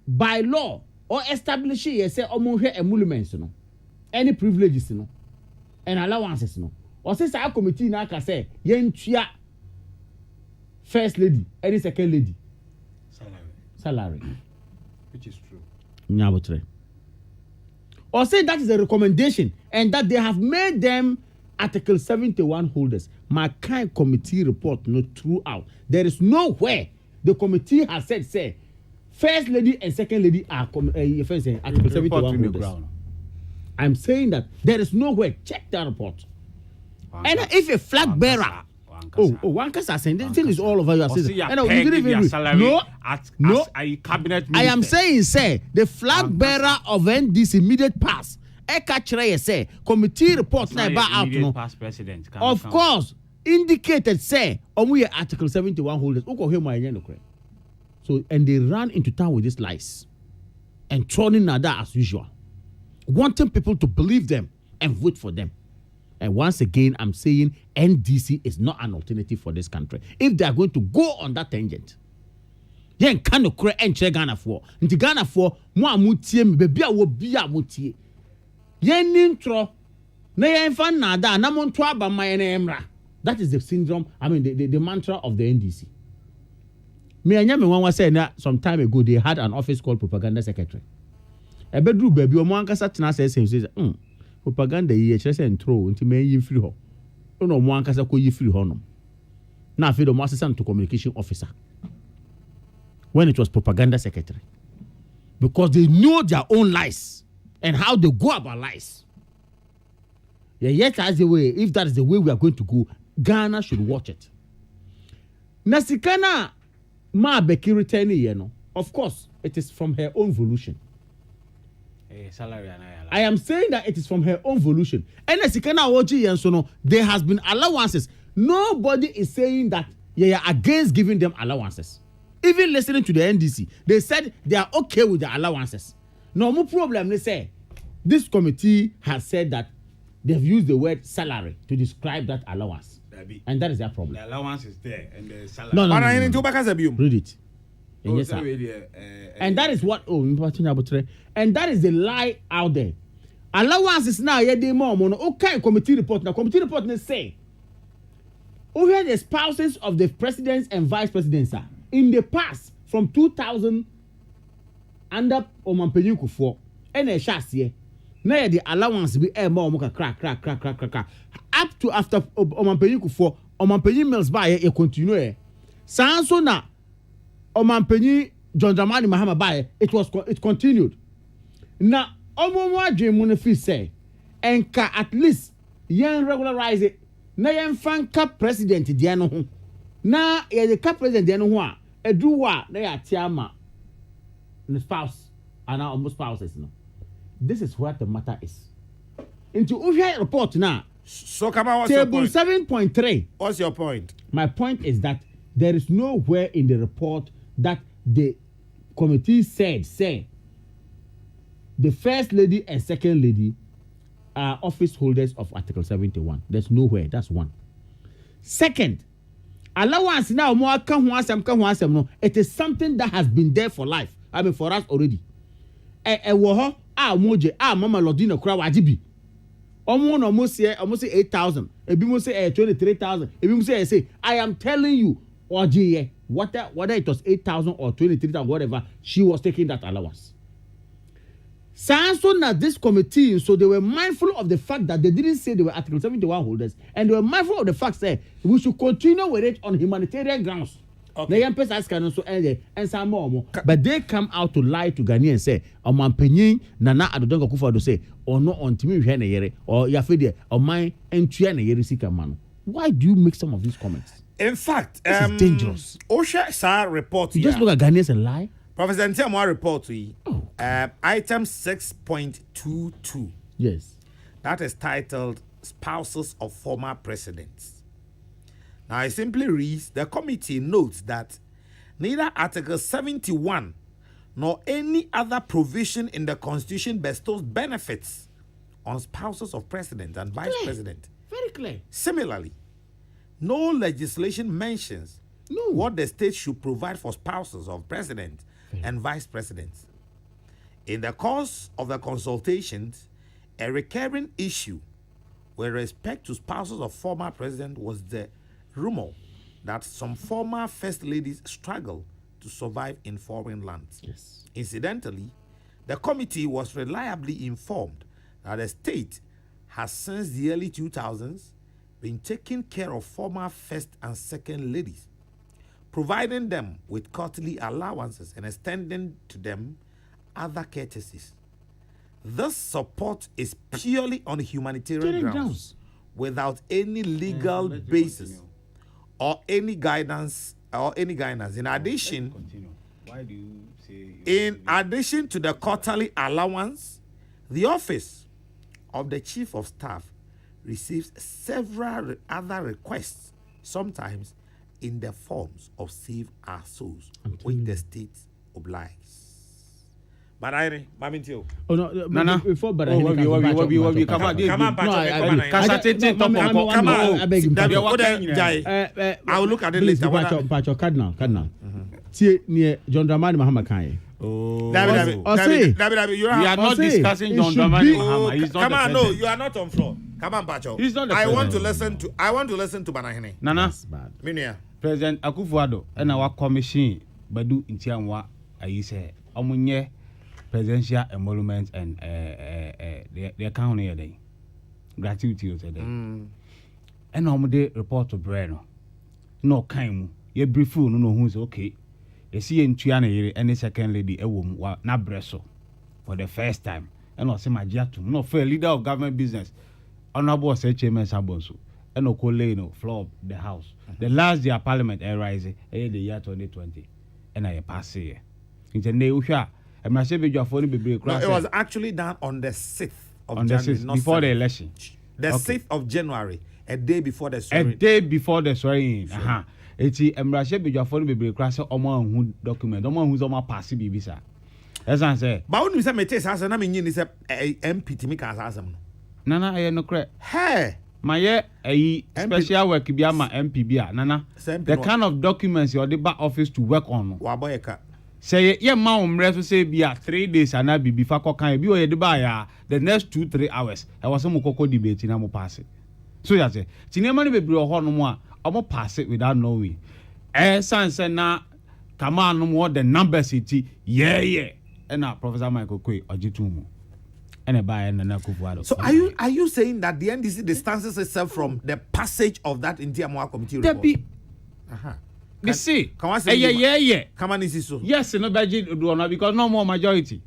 by law or establish say omonhe emoluments no, any privileges no, and allowances no. Or say our committee na ka say yentua first lady, any second lady. Salary. Which is true. Nyabotre. Or say that is a recommendation and that they have made them Article 71 holders. My kind committee report not throughout. There is nowhere the committee has said, say, first lady and second lady are Article 71 holders. I'm saying that there is nowhere. Check that report. And if a flag bearer. One case saying this thing is all over your system. No. Cabinet minister. I am saying, say, the flag bearer of NDC immediate pass. Say, committee report now out. No. Past president. Of course, indicated, say, we are Article 71 holders. So, and they ran into town with these lies and throwing nada as usual, wanting people to believe them and vote for them. And once again, I'm saying NDC is not an alternative for this country. If they are going to go on that tangent, then can you create and Ghana for? Into Ghana for more mutie, baby, I will be a mutie. Yen intro Na yen fan na da na mo nto aba man na emra. That is the syndrome, I mean the mantra of the NDC. Me anya me wan say na some time ago they had an office called propaganda secretary. Ebedru baby o mo ankasa tena say propaganda yi chere say ntro nti me yi free ho. No mo ankasa ko yi free ho no. Na afi do mo assistant to communication officer. When it was propaganda secretary. Because they know their own lies and how they go about lies. Yeah, yet as the way, if that is the way we are going to go, Ghana should watch it. Nasikana ma beki returning, you know. Of course, it is from her own volition. I am saying that it is from her own volition. And Nasikana Oji Yansono, there has been allowances. Nobody is saying that you are against giving them allowances. Even listening to the NDC, they said they are okay with the allowances. No more problem. They say this committee has said that they've used the word salary to describe that allowance. And that is their problem. The allowance is there and the salary. No. Read it. And yes, and that is what and that is the lie out there. Allowance is now okay committee report. Now committee report they say who are the spouses of the presidents and vice presidents are in the past from 2000 under Omampenyin Kufuor and a chassis. Now the allowance be more crack up to after Omampenyin Kufuor Omampenyin Mills by a continue. Sanso na Omampenyin John Dramani Mahama by it continued. Now Omomo dream munefi say enka at least yen regularize it. Na yen fanka president dia no ho. Na ye the cap president dia no ho a edu wa na ya tiama the spouse and almost spouses no. This is what the matter is. Into Uhia report now. So come on, what's table your point? 7.3. What's your point? My point is that there is nowhere in the report that the committee said, say, the first lady and second lady are office holders of Article 71. There's nowhere. That's one. Second, allowance now more no. It is something that has been there for life. I mean for us already. Moje mama Lodina kura wajibi. Almost say 8,000. Ebi mo say 23,000. Ebi mo say I am telling you, Oje whether it was 8,000 or 23,000, whatever, she was taking that allowance. So now this committee, so they were mindful of the fact that they didn't say they were Article 71 holders, and they were mindful of the fact that we should continue with it on humanitarian grounds. Okay. And some more. But they come out to lie to Ghanaians and say, Omampenyin Nana Addo Akufo-Addo say, or no on Timi Hene or Yafede or mine and Triana Yerisika man. Why do you make some of these comments? In fact, this is dangerous. OSHA Sir report. You just look at Ghanaians and lie. Professor Ntiamwa report to you. Item 6.22. Yes. That is titled Spouses of Former Presidents. Now, it simply reads, the committee notes that neither Article 71 nor any other provision in the Constitution bestows benefits on spouses of president and vice president. Very clear. Similarly, no legislation mentions what the state should provide for spouses of president and vice presidents. In the course of the consultations, a recurring issue with respect to spouses of former president was the rumor that some former first ladies struggle to survive in foreign lands. Yes. Incidentally, the committee was reliably informed that the state has since the early 2000s been taking care of former first and second ladies, providing them with quarterly allowances and extending to them other courtesies. This support is purely on humanitarian grounds without any legal basis or any guidance. In addition, in addition to the quarterly allowance, the office of the chief of staff receives several other requests, sometimes in the forms of save our souls, which the state obliges. But I Mamintio. Oh no, before but come I will look at it later. Cardinal. See near John Dramani Mahama Kanye. Oh. Dabi, We are not discussing John Dramani Mahama. He's not come on, no, president. you are not on floor. Come on, Pacho. He's not the I want to president. listen to Banahene. Nana. That's bad. Minia. President Akufo-Addo and our commission Badu Ntianwa ayi say omunye presidential emolument and the account here day. Gratuity today. And omude report to Breno. No kind ye brief no who's okay. They see Ntiana here any second lady ewom na breso for the first time. And no say magiatum no for leader of government business. Honorable Chairman Sabonso. And no no floor of the house. The last year parliament rising the year 2020. And I pass here. In the new year, and my said it was actually done on the 6th of on January, the 6th, before the election. The 6th of January, a day before the A swearing. day before the swearing. Eti Emrashe Bejafoni Bebre Class Omo who document, Omo who's Omo Passi Bibisa. As I say, but when you say Metes as an Amin is a MP to make as Nana, I no correct. Hey, my a special work be my MPB. Nana, the kind of documents your back office to work on. Waboyeka. Say, yeah, mom, to say be 3 days and I be before can be the buyer the next 2-3 hours. I was some cocoa debate in Amo pass it. So that's it. Tinemani be bro horn more. I'ma pass it without knowing. Sans na come on no more the numbers it. Yeah. And now Professor Michael Kwe Ojitumu. And a buyer and an Akufo-Addo. So are you saying that the NDC distances itself from the passage of that Ntiamwa committee report? You see, can I say yeah. Come on, is so? Yes, no budget do not because no more majority.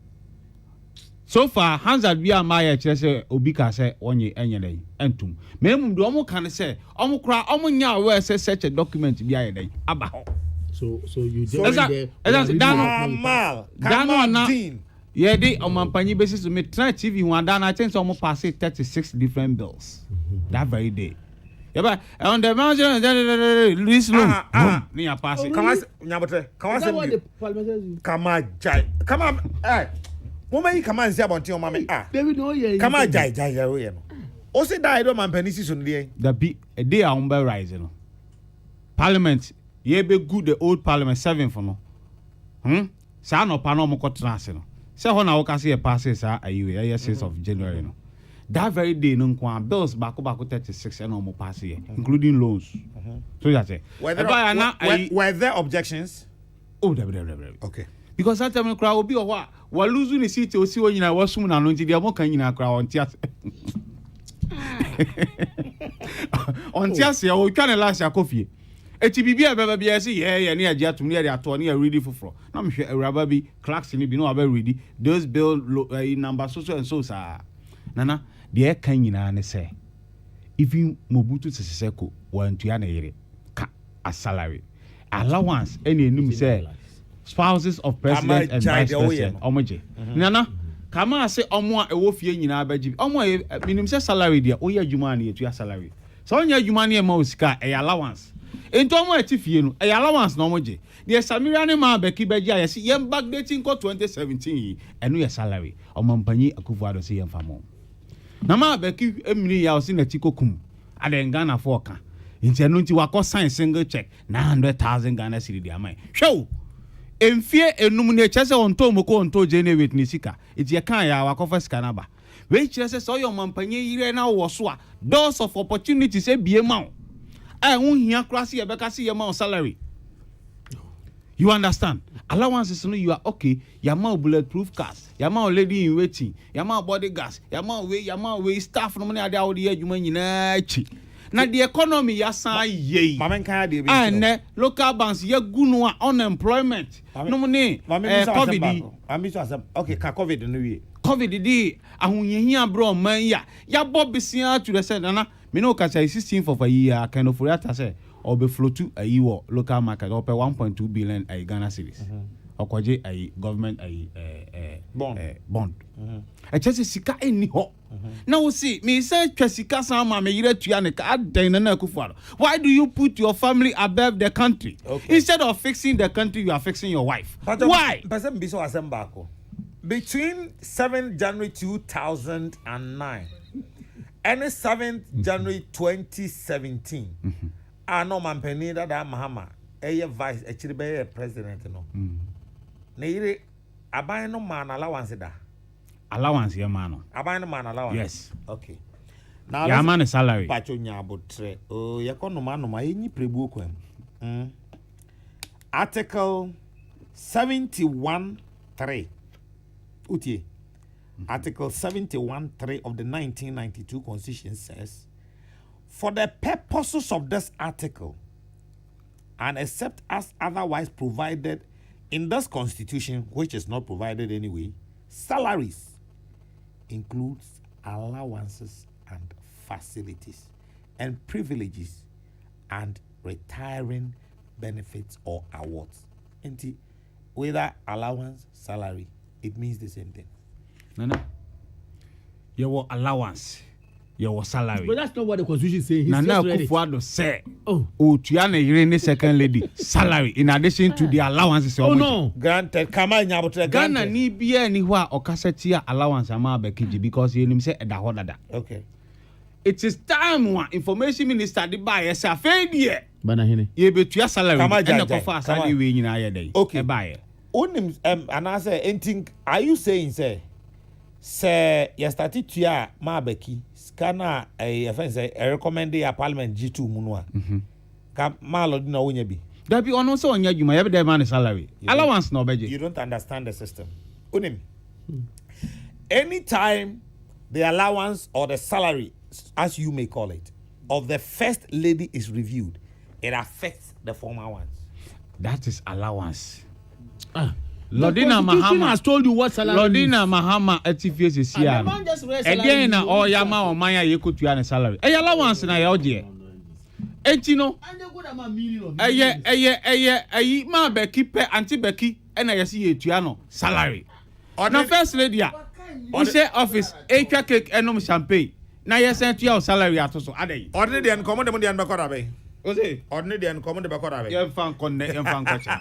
So far, hands at Bia Maya Chese Obika say one year any entum. Mem do omo can say omo cry omo nya where say such a document be a day. Aba. So you So did yeah, they on my panny basis to me try TV one down. I think some pass 36 different bills that very day. Yeah, but on the mountain, Louis Loom, near passing. Come on, Jai. Come on, eh. Woman, come on, say about your mammy. David, no, yeah. Come on, Jai. Also, died on my pennies on the be a day on by rising. Parliament, ye be good the old Parliament 7 for no. San or Panomo Cotrasino. So when I can see a passes are a year 6th of January. No. That very day, no bills back 36 and almost pass here, including loans. So that's it. Were there objections? Oh, okay. Because that time the crowd will be a what? While losing the city, or see when you was soon and the more can you crowd on theatre. On theatre, we can't last your coffee. HBB baby I say yeah near jet to near the attorney ready for. Now I'm sure a rubber be clerks in it be no about ready. Those bill number so and so sir. Nana, the air can you say. If you Mobutu Seseko want to yere a salary. Allowance any new say spouses of president and vice president. Omoje. Nana, come on say omo a wolf yen abaji. Omo minimum say salary there. Oh yeah, Jumani to your salary. So on your Jumani Mosca a allowance. Into omo etifie no e allowance no moje the Samirian man beki beji ayesi yem backdating ko 2017 eno your salary omampanyi Akufo-Addo say yem famo na ma beki emiri ya osi na tikokum aden Ghana for ka nti eno nti wako sign single check 900,000 Ghana cedi di amai show emfie enum na chese onto moko onto je na wit ni sika iti kan ya wako first kanaba we chese so your mampanyi yire na wo so a doors of opportunities e bie ma I won't hear classy a bekasi amount salary. You understand? Allowances no you are okay. Yama bulletproof cars. Yama lady in waiting. Yama bodyguards. Yama way staff no money ade out the you man chi. Na the economy ya san ye. And local banks ye gunu unemployment. No money. COVID. Okay, ka COVID no we. COVID di ahunyehia bro man ya bobisia to the said na me no ka say 16th of a year kind of for say or be flow to a year local market or pay 1.2 billion a Ghana cedis. Okwaje a government bond. E chese sika eni ho. Now we see me say sika sama me yire tuya ne ka adan na Akufo-Addo. Why do you put your family above the country? Okay. Instead of fixing the country you are fixing your wife. Why? Person be so asembako. Between 7th January 2009 and 7th January 2017, I know man penny that Mahama, a vice, actually be a president, no. Neire aban no man allowance da. Allowance ya man. Aban no man allowance. Yes. Okay. Now ya man salary. Pacho nya abotre. Oh, ye kono man no ma enyi prebu kwam. Article 71(3). Utie. Article 71(3) of the 1992 Constitution says, for the purposes of this article, and except as otherwise provided in this Constitution, which is not provided anyway, salaries includes allowances and facilities and privileges and retiring benefits or awards. And whether allowance, salary, it means the same thing. No. Your allowance, your salary. But that's not what the Constitution says. Nana Akufo-Addo say, Otuana Irene second lady salary in addition to the allowances. Oh no. Granted, Ghana ni bia ni hwa okasetia allowance ama abekiji because you say edahodada. Okay. It is time one information minister the buy say afedie. Bana hene. Ye betua salary and the kofa asade we nyina ye dey. Okay. E buy. Onim and I say anything are you saying say you started to ma beki scanner a offense I recommend your parliament G2 munwa. Ka ma lodi na wonya bi. There be ono so onya djuma ye be dey man salary. Allowance no beje. You don't understand the system. Onim. Anytime the allowance or the salary, as you may call it, of the first lady is reviewed, it affects the former ones. That is allowance. Lordina Mahama has told you what salary. Lordina Mahama etifies is here. Again na o yama o manya ye kotua ne salary. E allowance na ye odie. Enti no. Eye ma beki pe anti beki e na ye si ye tua no salary. Na first lady a we say office etwa cake enom champagne. Na ye send tua salary atoso adai. Ordinary and common dem dey anbakora be. Ose ordinary and common dey bakora be. Ye fan konne ye fan kwacha.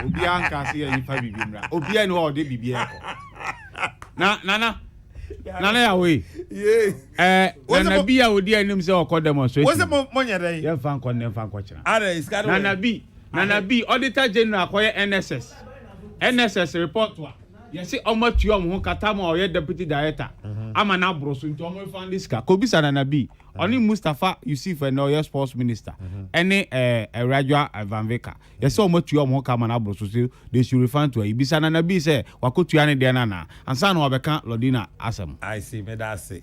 Obi anka se ye yifa bibimra. Obi ene o de bibia ko. Nana ya we. Yeah. Nana bi a odi anim se okọ demonstration. What's the money dey? Ye fan konne fan kwacha. Are is got Nana bi auditor general akoye NSS report wa. You see omo tuom ho kata ma oye deputy director. Ama na broso nti omo fan this ka. Ko bisa Nana bi. Oni Mustafa Yusuf and Oyo sports minister. Any Rajwa Van Veka. You see omo tuom ho kama na broso so they should refer to Ibisa Nana bi say wakotua ne de nana. Ansa na obeka Lordina asem. I see me da say.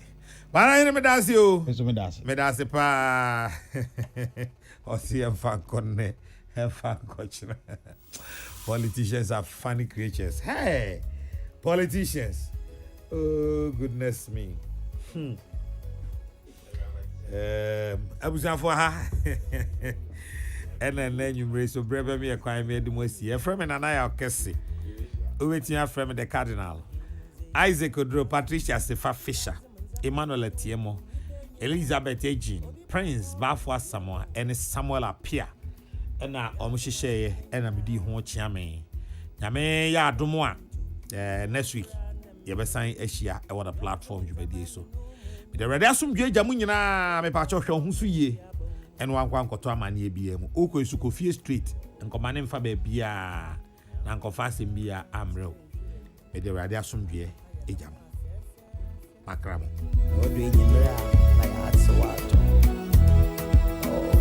Bana me da say o. Eso me da say. Me da say pa. O see em fan konne. Em fan kochna. Politicians are funny creatures. Hey, politicians. Oh, goodness me. Abusafo ha. And then you raise so brave me a crime made the most year from an eye Kesi. Uwetia from the Cardinal. Isaac Odro, Patricia Sefa Fisher, Emmanuel Etiemo, Elizabeth Ejin, Prince Bafwa Samoa, and Samuel Apia. Na omushishe na medi ho chiame nyame ya adomwa next week ye besan ahia e wona platform jubadi so me the ready asomdwe jamu nyina me pa cho hwe ho so yie eno ankwa nkoto amane bia mu okoisu Kofie Street nkomane mfa ba bia na nkofa asem bia amre me the ready asomdwe ejamu makramo odwe nyimra na ya atso